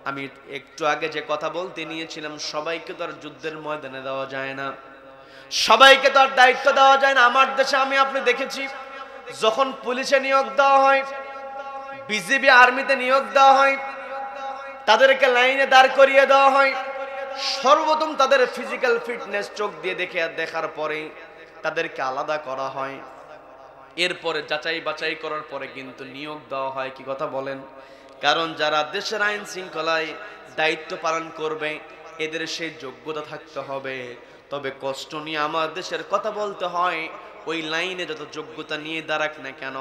আমি একটু আগে যে কথা বলতে নিয়েছিলাম, সবাইকে তো আর যুদ্ধের ময়দানে দেওয়া যায় না, সবাইকে তো আর দায়িত্ব দেওয়া যায় না। আমার দেশে আপনি দেখেছি, যখন পুলিশে নিয়োগ দেওয়া হয়, বিজিবি আর্মিতে নিয়োগ দেওয়া হয়, তাদেরকে লাইনে দাঁড় করিয়ে দেওয়া হয়, সর্বপ্রথম তাদের ফিজিক্যাল ফিটনেস চোখ দিয়ে দেখার পরে তাদেরকে আলাদা করা হয়, এরপরে যাচাই বাছাই করার পরে কিন্তু নিয়োগ দেওয়া হয়। কি কথা বলেন? কারণ যারা দেশের আইন শৃঙ্খলায় দায়িত্ব পালন করবে, এদের সেই যোগ্যতা থাকতে হবে। তবে কষ্ট নিয়ে আমার দেশের কথা বলতে হয়, ওই লাইনে যত যোগ্যতা নিয়ে দাঁড়াক না কেন,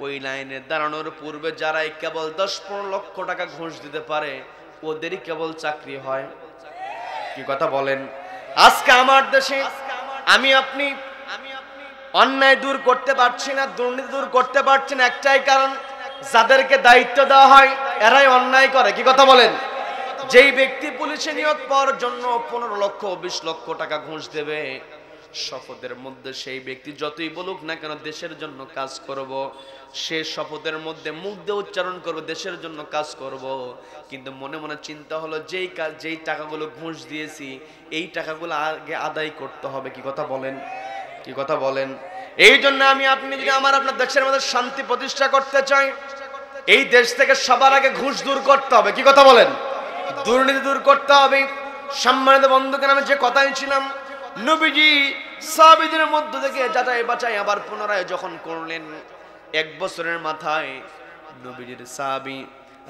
ওই লাইনে দাঁড়ানোর পূর্বে যারাই কেবল 10-15 লক্ষ টাকা ঘুষ দিতে পারে, ওদেরই কেবল চাকরি হয়। কি কথা বলেন? আজকে আমার দেশে আমি আপনি অন্যায় দূর করতে পারছি না, দুর্নীতি দূর করতে পারছি না, একটাই কারণ, যাদেরকে দায়িত্ব দেওয়া হয় এরাই অন্যায় করে। কি কথা বলেন? যেই ব্যক্তি পুলিশে নিয়োগ পাওয়ার জন্য 15 লক্ষ 20 লক্ষ টাকা ঘুষ দেবে, শপথের মধ্যে সেই ব্যক্তি যতই বলুক না কেন দেশের জন্য কাজ করব, সে শপথের মধ্যে মুখ দিয়ে উচ্চারণ করবে দেশের জন্য কাজ করব, কিন্তু মনে মনে চিন্তা হলো যেই টাকাগুলো ঘুষ দিয়েছি, এই টাকাগুলো আগে আদায় করতে হবে। কি কথা বলেন? কি কথা বলেন? এই জন্য আপনি যদি আপনার দেশের মধ্যে শান্তি প্রতিষ্ঠা করতে চাই, এই দেশ থেকে সবার আগে ঘুষ দূর করতে হবে। কি কথা বলেন? দুর্নীতি দূর করতে হবে। সম্মানিত বন্ধুগণ, আমি যে কথাই ছিলাম, নবীজি সাহাবীদের মধ্য থেকে যাচাই বাছাই আবার পুনরায় যখন করলেন, 1 বছরের মাথায় নবীজির সাহাবী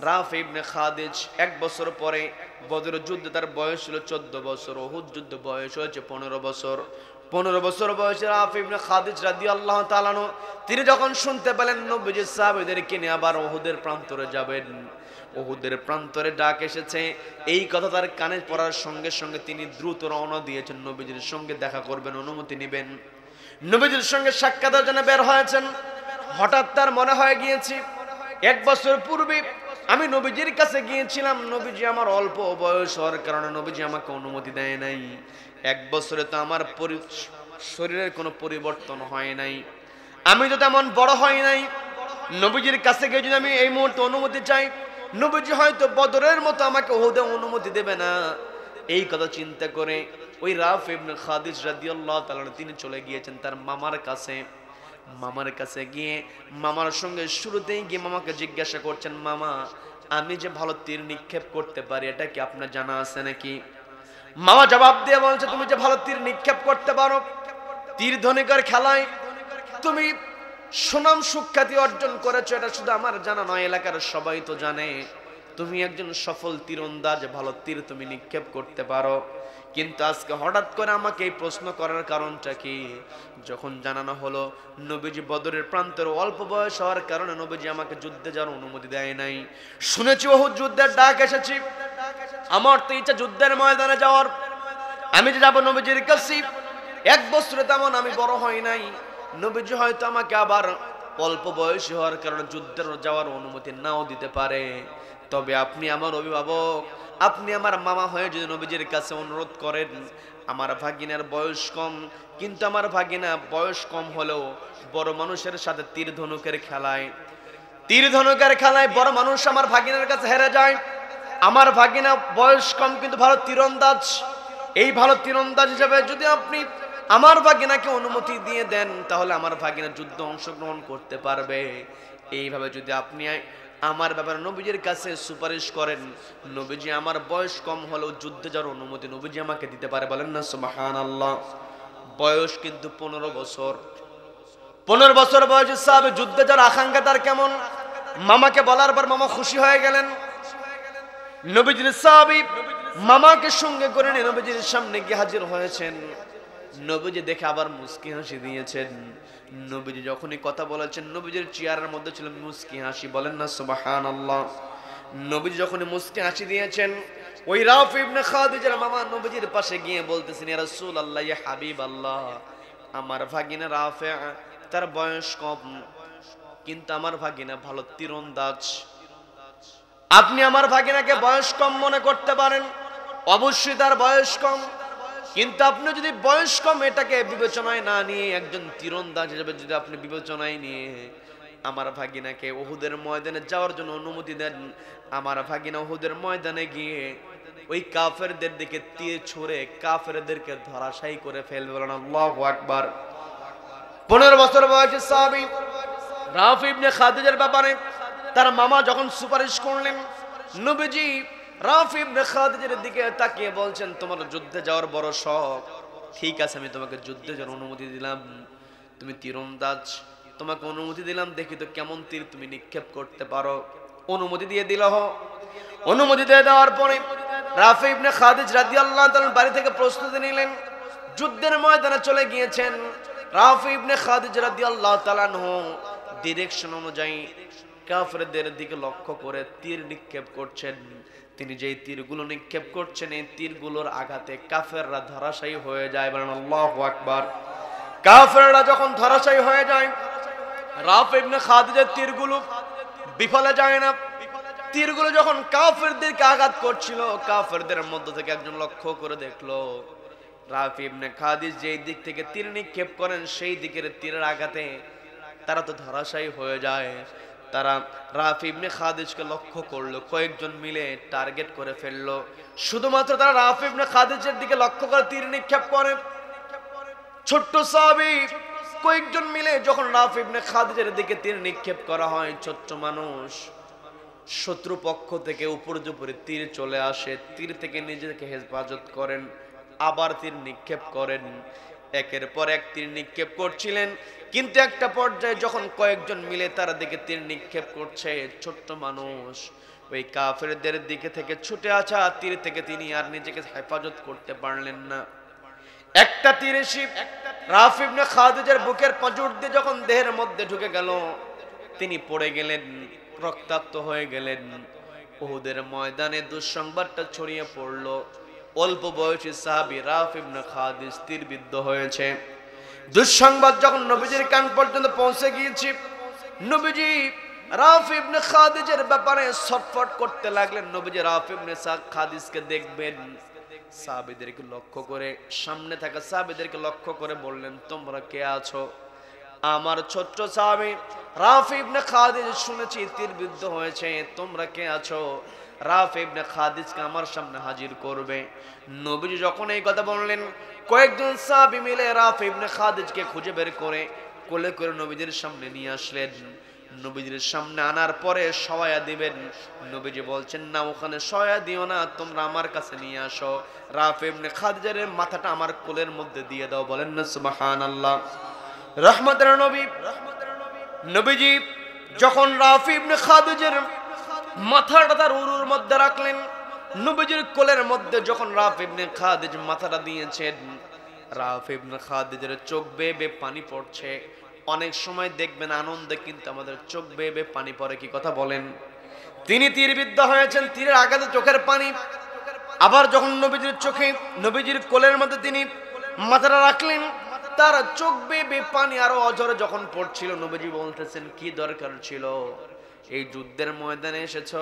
রাফি ইবনে খাদিজ 1 বছর পরে, বদর যুদ্ধে তার বয়স ছিল 14 বছর, উহুদ যুদ্ধ বয়স হয়েছে 15 বছর। 15 বছর বয়সে রাফি ইবনে খাদিজ রাদিয়াল্লাহু তাআলা আনহু, তিনি যখন শুনতে পেলেন নবীজি সাহাবীদেরকে নিয়ে আবার উহুদের প্রান্তরে যাবেন, উহুদের প্রান্তরে ডাক এসেছে, এই কথা তার কানে পড়ার সঙ্গে সঙ্গে তিনি দ্রুত রওনা দিয়েছেন, নবীজির সঙ্গে দেখা করবেন, অনুমতি নেবেন, নবীজির সঙ্গে সাক্ষাতের জন্য বের হয়েছেন। হঠাৎ তার মনে হয়ে গিয়েছে, 1 বছর পূর্বে আমি নবীজির কাছে গিয়েছিলাম, নবীজি আমার অল্প বয়স হওয়ার কারণে নবীজি আমাকে অনুমতি দেয় নাই, 1 বছরে তো আমার শরীরের কোনো পরিবর্তন হয় নাই, আমি তো তেমন বড় হয় নাই, নবীজির কাছে গিয়ে যদি আমি এই মুহূর্তে অনুমতি চাই, নবীজি হয়তো বদরের মতো আমাকে উহুদে অনুমতি দেবে না। এই কথা চিন্তা করে ওই রাফি ইবনে খাদিজ রাদিয়াল্লাহু তাআলা তিনি চলে গিয়েছেন তার মামার কাছে। মামার কাছে গিয়ে মামার সঙ্গে শুরুতেই গিয়ে মামাকে জিজ্ঞাসা করছেন, মামা, আমি যে ভালো তীর নিক্ষেপ করতে পারি, এটা কি আপনার জানা আছে নাকি? মামা জবাব দিয়ে বলছে, তুমি যে ভালো তীর নিক্ষেপ করতে পারো, তীর ধনুকের খেলায় তুমি সুনাম সুখ্যাতি অর্জন করেছো, এটা শুধু আমার জানা নয়, এলাকার সবাই তো জানে তুমি একজন সফল তীরন্দাজ, ভালো তীর তুমি নিক্ষেপ করতে পারো। কিন্তু আজকে হঠাৎ করে আমাকে এই প্রশ্ন করার কারণটা কি? যখন জানানো হলো নবীজি বদরের প্রান্তরে অল্প বয়স হওয়ার কারণে নবীজি আমাকে যুদ্ধে যাওয়ার অনুমতি দেয় নাই, শুনেছি উহুদ যুদ্ধের ডাক এসেছি, আমার তো ইচ্ছা যুদ্ধের ময়দানে যাওয়ার, আমি যে যাবো নবীজির কাছে। 1 বছরে তেমন আমি বড় হই নাই, নবীজি হয়তো আমাকে আবার অল্প বয়সী হওয়ার কারণে যুদ্ধের যাওয়ার অনুমতি নাও দিতে পারে। তবে আপনি আমার অভিভাবক, আপনি আমার মামা হয়ে যদি নবীজির কাছে অনুরোধ করেন, আমার ভাগিনার বয়স কম, কিন্তু আমার ভাগিনা বয়স কম হলেও বড় মানুষের সাথে তীর ধনুকের খেলায় বড় মানুষ আমার ভাগিনার কাছে হেরে যায়, আমার ভাগিনা বয়স কম কিন্তু ভালো তীরন্দাজ, এই ভালো তীরন্দাজ হিসেবে যদি আপনি আমার ভাগিনাকে অনুমতি দিয়ে দেন, তাহলে আমার ভাগিনা যুদ্ধ অংশগ্রহণ করতে পারবে। এইভাবে যদি আপনি আমার ব্যাপারে নবীজির কাছে সুপারিশ করেন, নবীজি আমার বয়স কম হলেও যুদ্ধে যাওয়ার অনুমতি নবীজি আমাকে দিতে পারে। বলেন না সুবহানাল্লাহ। বয়স কিন্তু 15 বছর। 15 বছর বয়সে সাহাবী যুদ্ধে যাওয়ার আকাঙ্ক্ষা তার কেমন? মামাকে বলার পর মামা খুশি হয়ে গেলেন। নবীজির সাহাবী মামাকে সঙ্গে করে নিয়ে নবীজির সামনে গিয়ে হাজির হয়েছেন। নবীজি দেখে আবার মুস্কি হাসি দিয়েছেন। নবীজি যখনই কথা বলেছেন, নবীজির চেহারার মধ্যে ছিল মুস্কি হাসি। বলেন না সুবহানাল্লাহ। নবীজি যখনই মুস্কি হাসি দিয়েছেন, ওই রাফি ইবনে খাদিজার মামা নবীজির পাশে গিয়ে বলতেছেন, ইয়া রাসূলুল্লাহ, ইয়া হাবিবাল্লাহ, আমার ভাগিনা রাফি তার বয়স কম, কিন্তু আমার ভাগিনা ভালো তীরন্দাজ। আপনি আমার ভাগিনাকে বয়স কম মনে করতে পারেন, অবশ্যই তার বয়স কম, কিন্তু আপনি যদি বয়স কম এটাকে বিবেচনায় না নিয়ে একজন তীরন্দাজ হিসেবে যদি আপনি বিবেচনায় নিয়ে আমার ভাগিনাকে উহুদের ময়দানে যাওয়ার জন্য অনুমতি দেন, আমার ভাগিনা উহুদের ময়দানে গিয়ে ওই কাফেরদের দিকে তীর ছুঁড়ে কাফেরদেরকে ধরাশায়ী করে ফেলবে। বলেন আল্লাহু আকবার। 15 বছর বয়সী সাহাবী রাফি ইবনে খাদিজার ব্যাপারে তার মামা যখন সুপারিশ করলেন, নবীজি রাফি ইবনে খাদিজার দিকে তাকিয়ে বলছেন, তোমার যুদ্ধে যাওয়ার বড় শখ, ঠিক আছে আমি তোমাকে যুদ্ধে যাওয়ার অনুমতি দিলাম, তুমি তীরন্দাজ, তোমাকে অনুমতি দিলাম, দেখি তো কেমন তীর তুমি নিক্ষেপ করতে পারো। অনুমতি দিয়ে দিল। অনুমতি দিয়ে দেওয়ার পরে রাফি ইবনে খাদিজ রাদিয়াল্লাহু তাআলা বাড়ি থেকে প্রস্তুতি নিলেন, যুদ্ধের ময়দানে চলে গিয়েছেন। রাফি ইবনে খাদিজ রাদিয়াল্লাহু তাআলা ডিরেকশন অনুযায়ী কাফেরদের দিকে লক্ষ্য করে তীর নিক্ষেপ করছেন। তিনি যেই তীরগুলো নিক্ষেপ করছেন, এই তীরগুলোর আঘাতে কাফেররা ধরাশায়ী হয়ে যায়। বলেন আল্লাহু আকবার। কাফেররা যখন ধরাশায়ী হয়ে যায়, রাফি ইবনে খাদিজার তীরগুলো বিফলে যায় না। তীরগুলো যখন কাফেরদেরকে আঘাত করছিল, কাফেরদের মধ্য থেকে একজন লক্ষ্য করে দেখলো রাফি ইবনে খাদিজ যেই দিক থেকে তীর নিক্ষেপ করেন, সেই দিকের তীরের আঘাতে তারা তো ধরাশায়ী হয়ে যায়। তারা রাফি ইবনে খাদিজকে লক্ষ্য করলো, কয়েকজন মিলে টার্গেট করে ফেললো। শুধুমাত্র তারা রাফি ইবনে খাদিজের দিকে লক্ষ্য করে তীর নিক্ষেপ করে। ছোট্ট সাহাবী কয়েকজন মিলে যখন রাফি ইবনে খাদিজের দিকে তীর নিক্ষেপ করা হয়, ছোট্ট মানুষ, শত্রু পক্ষ থেকে উপর্যুপরি তীর চলে আসে, তীর থেকে নিজেকে হেফাজত করেন, আবার তীর নিক্ষেপ করেন। একের পর এক তীর নিক্ষেপ করছিলেন, কিন্তু একটা পর্যায়ে যখন কয়েকজন মিলে তার দিকে তীর নিক্ষেপ করছে, ছোট্ট মানুষ ওই কাফেরদের দিকে থেকে ছুটে আসা তীর থেকে তিনি আর নিজেকে হেফাজত করতে পারলেন না। একটা তীর এসে রাফি ইবনে খাদিজার বুকের পাঁজর দিয়ে যখন দেহের মধ্যে ঢুকে গেল, তিনি পড়ে গেলেন, রক্তাক্ত হয়ে গেলেন। উহুদের ময়দানে দুঃসংবাদটা ছড়িয়ে পড়লো, অল্প বয়সী সাহাবী রাফি ইবনে খাদিজ তীরবিদ্ধ হয়েছে। দুঃসংবাদ যখন নবীজির কান পর্যন্ত পৌঁছে গিয়েছে, নবীজি রাফি ইবনে খাদিজের ব্যাপারে ছটফট করতে লাগলেন। নবীজি রাফি ইবনে খাদিজকে দেখবেন, সাহাবীদেরকে লক্ষ্য করে, সামনে থাকা সাহাবীদেরকে লক্ষ্য করে বললেন, তোমরা কে আছো? আমার ছোট্ট সাহাবী রাফি ইবনে খাদিজ শুনেছি তীরবিদ্ধ হয়েছে, তোমরা কে আছো? রাফি ইবনে খাদিজকে আমার সামনে হাজির করবে। নবীজি যখন এই কথা বললেন, কয়েকজন সাহাবী মিলে রাফি ইবনে খাদিজকে খুঁজে বের করে কোলে করে নবীজির সামনে নিয়ে আসলেন। নবীজির সামনে আনার পরে সওয়া দিবেন, নবীজি বলছেন, না, ওখানে সওয়া দিও না, তোমরা আমার কাছে নিয়ে আসো। রাফি ইবনে খাদিজার মাথাটা আমার কোলের মধ্যে দিয়ে দাও। বলেন না সুবহানাল্লাহ। রহমতের নবী নবীজি যখন রাফি ইবনে খাদিজার মাথাটা তার উরুর মধ্যে রাখলেন, নবীজির কোলের মধ্যে যখন রাফি ইবনে খাদিজ মাথাটা দিয়েছেন, রাফি ইবনে খাদিজের চোখ বেয়ে বেয়ে পানি পড়ছে। অনেক সময় দেখবেন আনন্দে কিন্তু আমাদের চোখ বেয়ে বেয়ে পানি পড়ে, কি কথা বলেন? তিনি তীরবিদ্ধ হয়েছেন, তীরের আঘাতে চোখের পানি। আবার যখন নবীজির চোখে, নবীজির কোলের মধ্যে তিনি মাথাটা রাখলেন, তার চোখ বেয়ে বেয়ে পানি আরো অঝরে যখন পড়ছিল, নবীজি বলতেছেন, কি দরকার ছিল? এই যুদ্ধের ময়দানে এসেছো,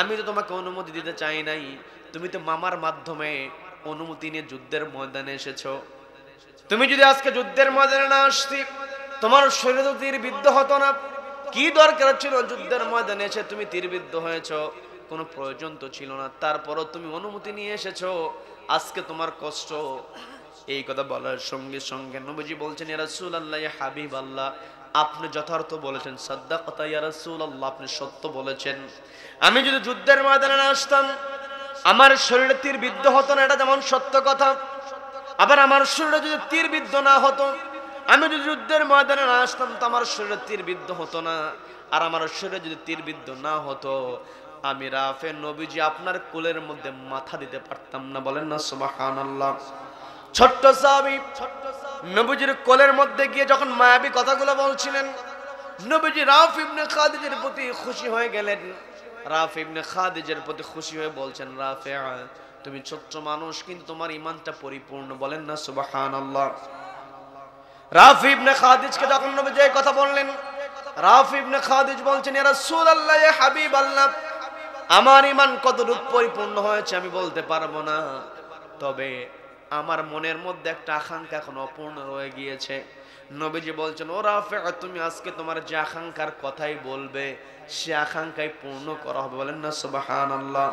আমি তো তোমাকে অনুমতি দিতে চাই নাই, তুমি তো মামার মাধ্যমে অনুমতি নিয়ে যুদ্ধের ময়দানে এসেছো। তুমি যদি আজকে যুদ্ধের ময়দানে না আসতি, তোমার শরীরে তীরবিদ্ধ হতো না। কি দরকার ছিল যুদ্ধের ময়দানে এসে তুমি তীরবিদ্ধ হয়েছো? কোনো প্রয়োজন তো ছিল না, তারপরও তুমি অনুমতি নিয়ে এসেছো, আজকে তোমার কষ্ট। এই কথা বলার সঙ্গে সঙ্গে নবীজি বলছেন, ইয়া রাসূলুল্লাহ, ইয়া হাবিবাল্লাহ, আপনি যথার্থ বলেছেন, সাদ্দাকাতা ইয়া রাসূলুল্লাহ, আপনি সত্য বলেছেন। আমি যদি যুদ্ধের ময়দানে না আসতাম, আমার শরীরে তীরবিদ্ধ হতো না, এটা যেমন সত্য কথা। আবার আমার শরীরে যদি তীরবিদ্ধ না হতো, আমি যদি যুদ্ধের ময়দানে না আসতাম, তো আমার শরীরে তীরবিদ্ধ হতো না। আর আমার শরীরে যদি তীরবিদ্ধ না হতো, আমি রাফে নবীজি আপনার কোলের মধ্যে মাথা দিতে পারতাম না। বলেন না সুবহানাল্লাহ। ছোট্ট সাহাবী নবীজির কোলের মধ্যে গিয়ে যখন মায়াবী কথাগুলো বলছিলেন, নবীজি রাফি ইবনে খাদিজের প্রতি খুশি হয়ে গেলেন। রাফি ইবনে খাদিজের প্রতি খুশি হয়ে বলছেন, রাফি তুমি ছোট্ট মানুষ কিন্তু তোমার ঈমানটা পরিপূর্ণ, বলেন না সুবহানাল্লাহ। রাফি ইবনে খাদিজকে যখন নবীজি এই কথা বললেন, রাফি ইবনে খাদিজ বলছেন, ইয়া রাসূলুল্লাহ, ইয়া হাবিবাল্লাহ, আমার ঈমান কতটুকু পরিপূর্ণ হয়েছে আমি বলতে পারবো না, তবে আমার মনের মধ্যে একটা আকাঙ্ক্ষা এখন অপূর্ণ রয়ে গিয়েছে। নবীজি বলছেন, ও রাফি, তুমি আজকে তোমার যে আকাঙ্ক্ষার কথাই বলবে সে আকাঙ্ক্ষাই পূর্ণ করা হবে, বলেন না সুবহানাল্লাহ।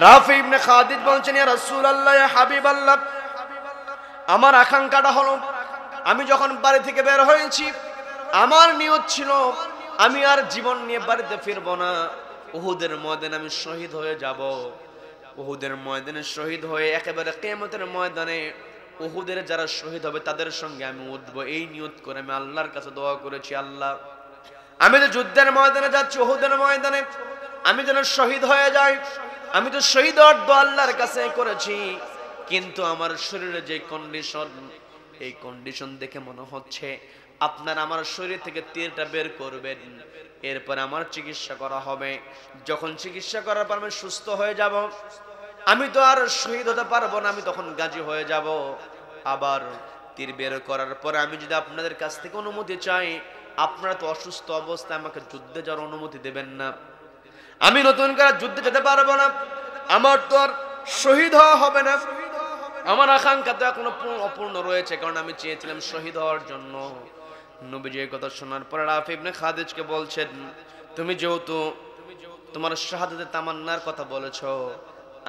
রাফি ইবনে খাদিজ বলছেন, ইয়া রাসূলুল্লাহ, ইয়া হাবিবাল্লাহ, আমার আকাঙ্ক্ষাটা হলো আমি যখন বাড়ি থেকে বের হয়েছি আমার নিয়ত ছিল আমি আর জীবন নিয়ে বাড়িতে ফিরবো না, উহুদের ময়দানে আমি শহীদ হয়ে যাব। উহুদের ময়দানে শহীদ হয়ে একেবারে কিয়ামতের ময়দানে উহুদের যারা শহীদ হবে তাদের সঙ্গে আমি উঠবো, এই নিয়ত করে আমি আল্লাহর কাছে দোয়া করেছি, আল্লাহ আমি তো যুদ্ধের ময়দানে যাচ্ছি, উহুদের ময়দানে আমি যেন শহীদ হয়ে যাই, আমি তো শহীদ হওয়ার দোয়া আল্লাহর কাছে করেছি, কিন্তু আমার শরীরে যে কন্ডিশন, এই কন্ডিশন দেখে মনে হচ্ছে আপনার আমার শরীর থেকে তীরটা বের করবেন, এরপর আমার চিকিৎসা করা হবে, যখন চিকিৎসা করার পর আমি সুস্থ হয়ে যাব, আমি তো আর শহীদ হতে পারবো না, আমি তখন গাজী হয়ে যাব। আবার তীর বের করার পরে আমি যদি আপনাদের কাছ থেকে অনুমতি চাই, আপনারা তো অসুস্থ অবস্থায় আমাকে যুদ্ধে যাওয়ার অনুমতি দেবেন না, আমি নতুন করে যুদ্ধে যেতে পারবো না, আমার তো আর শহীদ হওয়া হবে না, আমার আকাঙ্ক্ষা তো এখনো অপূর্ণ রয়েছে, কারণ আমি চেয়েছিলাম শহীদ হওয়ার জন্য। নবীজি এই কথা শোনার পরে রাফি ইবনে খাদিজকে বলছেন, তুমি যেহেতু তোমার শাহাদাতের তামান্নার কথা বলেছো,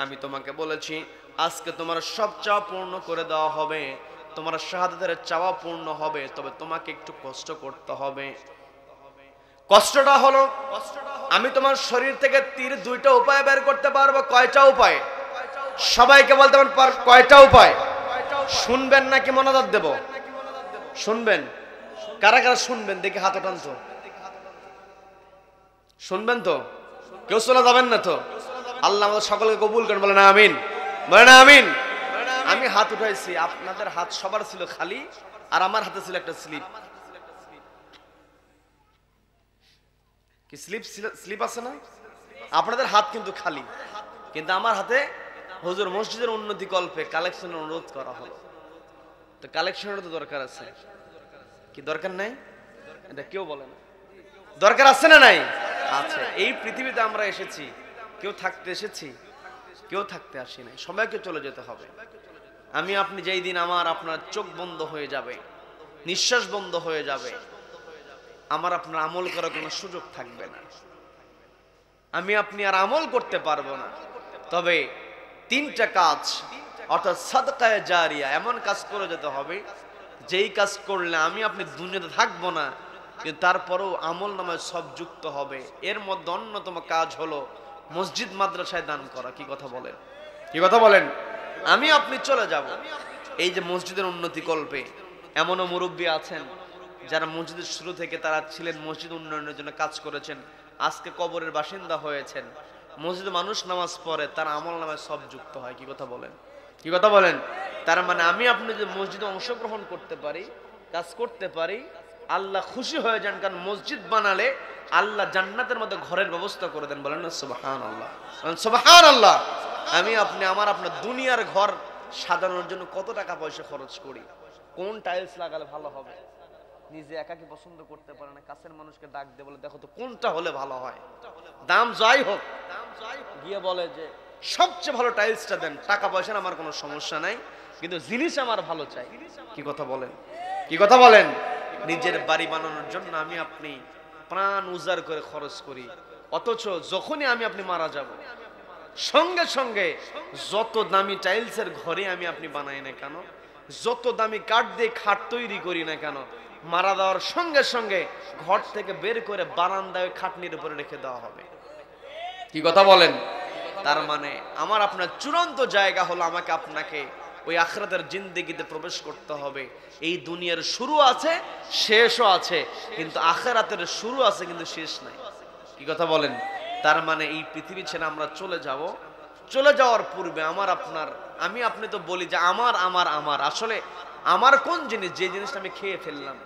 আমি তোমাকে বলেছি আজকে তোমার সব চাওয়া পূর্ণ করে দেওয়া হবে, তোমার শাহাদাতের চাওয়া পূর্ণ হবে, তবে তোমাকে একটু কষ্ট করতে হবে। কষ্টটা হলো আমি তোমার শরীর থেকে তীর দুইটা উপায় বের করতে পারবো। কয়টা উপায়? সবাইকে বলতে পার কয়টা উপায়? শুনবেন নাকি মনোযোগ দেব? শুনবেন? কারা কারা শুনবেন দেখি হাত ওঠান তো। শুনবেন তো? কেউ চলে যাবেন না তো? আল্লাহ আমাদের সকলকে কবুল করেন, বলেন আমিন, বলেন আমিন। আমি হাত উঠাইছি, আপনাদের হাত সবার ছিল খালি, আর আমার হাতে ছিল একটা স্লিপ। কি স্লিপ? স্লিপ আছে না? আপনাদের হাত কিন্তু খালি, কিন্তু আমার হাতে হুজুর মসজিদের উন্নতি কল্পে কালেকশনের অনুরোধ করা হলো, তো কালেকশনের তো দরকার আছে, কি দরকার নাই? এটা কেউ বলে না, দরকার আছে না নাই? আছে। এই পৃথিবীতে আমরা এসেছি, কেউ থাকতে এসেছি, কেউ থাকতে আসি নাই, সবাইকে চলে যেতে হবে। আমি আপনি যেই দিন আমার আপনার চোখ বন্ধ হয়ে যাবে, নিঃশ্বাস বন্ধ হয়ে যাবে, আমার আপনার আমল করার কোনো সুযোগ থাকবে না, আমি আপনি আর আমল করতে পারবো না। তবে তিনটা কাজ, অর্থাৎ সাদকায়ে জারিয়া, এমন কাজ করে যেতে হবে যেই কাজ করলে আমি আপনি দুনিয়াতে থাকবো না, কিন্তু তারপরেও আমল নামায় সব যুক্ত হবে। এর মধ্যে অন্যতম কাজ হলো মসজিদ মাদ্রাসায় দান করা। কি কথা বলেন? কি কথা বলেন? আমি আপনি চলে যাব, এই যে মসজিদের উন্নতি কল্পে এমনও মুরব্বী আছেন যারা মসজিদের শুরু থেকে তারা ছিলেন, মসজিদ উন্নয়নের জন্য কাজ করেছেন, আজকে কবরের বাসিন্দা হয়েছেন, মসজিদে মানুষ নামাজ পড়ে, তার আমল নামায় সব যুক্ত হয়। কি কথা বলেন? কি কথা বলেন? তার মানে আমি আপনি যদি মসজিদে অংশগ্রহণ করতে পারি, কাজ করতে পারি, আল্লাহ খুশি হয়ে যান, কারণ মসজিদ বানালে আল্লাহ জান্নাতের মধ্যে ঘরের ব্যবস্থা করে দেন, বলেন না সুবহানাল্লাহ, সুবহানাল্লাহ। আমি আপনি আমার আপনার দুনিয়ার ঘর সাজানোর জন্য কত টাকা পয়সা খরচ করি, কোন টাইলস লাগালে ভালো হবে, নিজে একাকি পছন্দ করতে পারে না, কাছের মানুষকে ডাক দিয়ে বলে দেখো তো কোনটা হলে ভালো হয়, দাম যাই হোক গিয়ে বলে যে সবচেয়ে ভালো টাইলসটা দেন, টাকা পয়সার আমার কোনো সমস্যা নাই, কিন্তু জিনিস আমার ভালো চাই। কি কথা বলেন? কি কথা বলেন? নিজের বাড়ি বানানোর জন্য আমি আপনি প্রাণ উজাড় করে খরচ করি, অথচ যখনই আমি আপনি মারা যাব, সঙ্গে সঙ্গে যত দামি টাইলসের ঘরে আমি আপনি বানাই না কেন, যত দামি কাঠ দিয়ে খাট তৈরি করি না কেন, মারা দেওয়ার সঙ্গে সঙ্গে ঘর থেকে বের করে বারান্দায় খাটনির উপরে রেখে দেওয়া হবে। কি কথা বলেন? তার মানে আমার আপনার চূড়ান্ত জায়গা হলো আমাকে আপনাকে ওই আখিরাতের জিন্দেগিতে প্রবেশ করতে হবে। এই দুনিয়ার শুরু আছে, শেষও আছে, কিন্তু আখিরাতের শুরু আছে কিন্তু শেষ নাই। কি কথা বলেন? তার মানে এই পৃথিবী ছেড়ে আমরা চলে যাব, চলে যাওয়ার পূর্বে আমার আপনার, আমি আপনি তো বলি যে আমার আমার আমার, আসলে আমার কোন জিনিস, যে জিনিসটা আমি খেয়ে ফেললাম,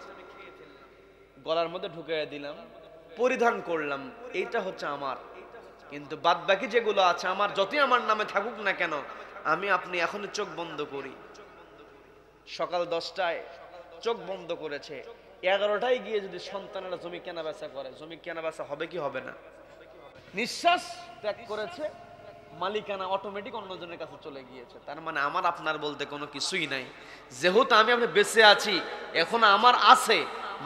গলার মধ্যে ঢুকিয়ে দিলাম, পরিধান করলাম, এইটা হচ্ছে আমার। কিন্তু বাদ বাকি যেগুলো আছে আমার যতই আমার নামে থাকুক না কেন, আমি আপনি এখনই চোখ বন্ধ করি। সকাল 10টায় চোখ বন্ধ করেছে, 11টায় গিয়ে যদি সন্তানেরা জমি কেনা বেচা করে, জমি কেনা বেচা হবে কি হবে না? নিঃশ্বাস ত্যাগ করেছে, মালিকানা অটোমেটিক অন্যজনের কাছে চলে গিয়েছে। তার মানে আমার আপনার বলতে কোনো কিছুই নাই। যেহেতু আমি আপনি বেঁচে আছি, এখন আমার আছে,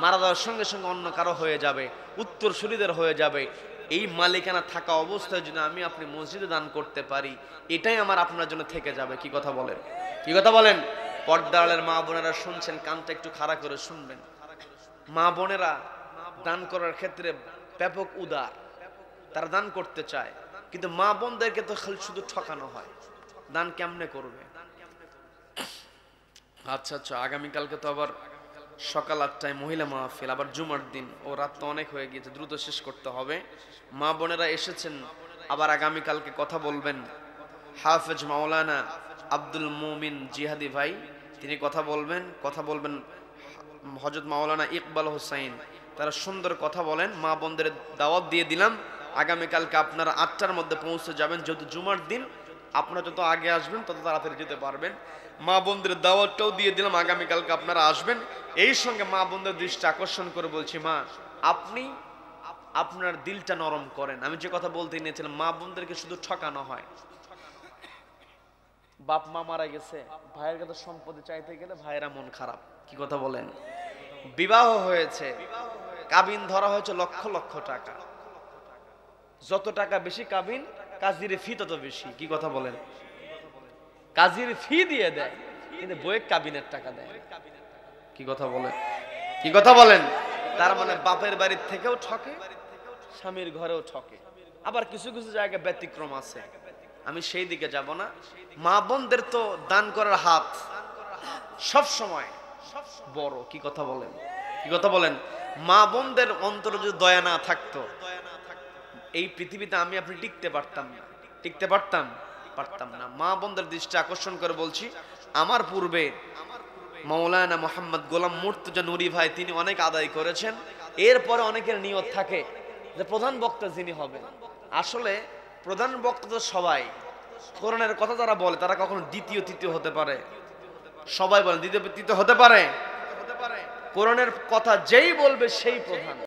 মারা যাওয়ার সঙ্গে সঙ্গে অন্য কারো হয়ে যাবে, উত্তরসূরিদের হয়ে যাবে। এই মালিকানা থাকা অবস্থায় যদি আমি আপনি মসজিদে দান করতে পারি, এটাই আমার আপনার জন্য থেকে যাবে। কি কথা বলেন? কি কথা বলেন? পর্দারের মা বোনেরা শুনছেন, কানটা একটু খাড়া করে শুনবেন। মা বোনেরা দান করার ক্ষেত্রে ব্যাপক উদার, তারা দান করতে চায়, কিন্তু মা বোনদেরকে তো শুধু ঠকানো হয়। দান কেমনে করবে? আচ্ছা আচ্ছা, আগামীকালকে তো আবার সকাল 8টায় মহিলা মাহফিল, আবার জুমার দিন, ও রাত তো অনেক হয়ে গিয়েছে, দ্রুত শেষ করতে হবে। মা বোনেরা এসেছেন, আবার আগামীকালকে কথা বলবেন হাফেজ মাওলানা আব্দুল মুমিন জিহাদি ভাই, তিনি কথা বলবেন হযরত মাওলানা ইকবাল হোসাইন, তারা সুন্দর কথা বলেন। মা বোনদের দাওয়াত দিয়ে দিলাম, আগামীকালকে আপনারা 8টার মধ্যে পৌঁছে যাবেন। যেহেতু জুমার দিন, আপনারা যত আগে আসবেন তত তাড়াতাড়ি যেতে পারবেন। মা বোনদের দাওয়াতটাও দিয়ে দিলাম, আগামীকালকে আপনারা আসবেন। এই সঙ্গে মা বোনদের দৃষ্টি আকর্ষণ করে বলছি, মা আপনি আপনার দিলটা নরম করেন। আমি যে কথা বলতে নিয়েছিলাম, মা বোনদেরকে শুধু ঠকানো হয়। বাপ মা মারা গেছে, ভাইয়ের কাছে সম্পত্তি চাইতে গেলে ভাইয়েরা মন খারাপ। কি কথা বলেন? বিবাহ হয়েছে, কাবিন ধরা হয়েছে লক্ষ লক্ষ টাকা, যত টাকা বেশি কাবিন, কাজীর ফি তত বেশি। কি কথা বলেন? কাজীর ফি দিয়ে দেয়, কিন্তু বইয়ের কাবিনের টাকা দেয়। কি কথা বলেন? কি কথা বলেন? তার মানে বাপের বাড়ির থেকেও ঠকে, স্বামীর ঘরেও ঠকে। আবার কিছু কিছু জায়গায় ব্যতিক্রম আছে, আমি সেই দিকে যাব না। মা বোনদের তো দান করার হাত সব সময় বড়। কি কথা বলেন? কি কথা বলেন? মা বোনদের অন্তরে যদি দয়া না থাকতো, এই পৃথিবীতে আমি আপনি টিকতে পারতাম না। টিকতে পারতাম না। মা বোনদের দৃষ্টি আকর্ষণ করে বলছি, আমার পূর্বে মাওলানা মোহাম্মদ গোলাম মুর্তজা নুরি ভাই, তিনি অনেক আদায় করেছেন। এরপরে অনেকের নিয়ত থাকে যে প্রধান বক্তা যিনি হবেন, আসলে প্রধান বক্তা তো সবাই, কোরআনের কথা যারা বলে তারা কখনো দ্বিতীয় তৃতীয় হতে পারে? সবাই বলেন দ্বিতীয় তৃতীয় হতে পারে? কোরআনের কথা যেই বলবে সেই প্রধান।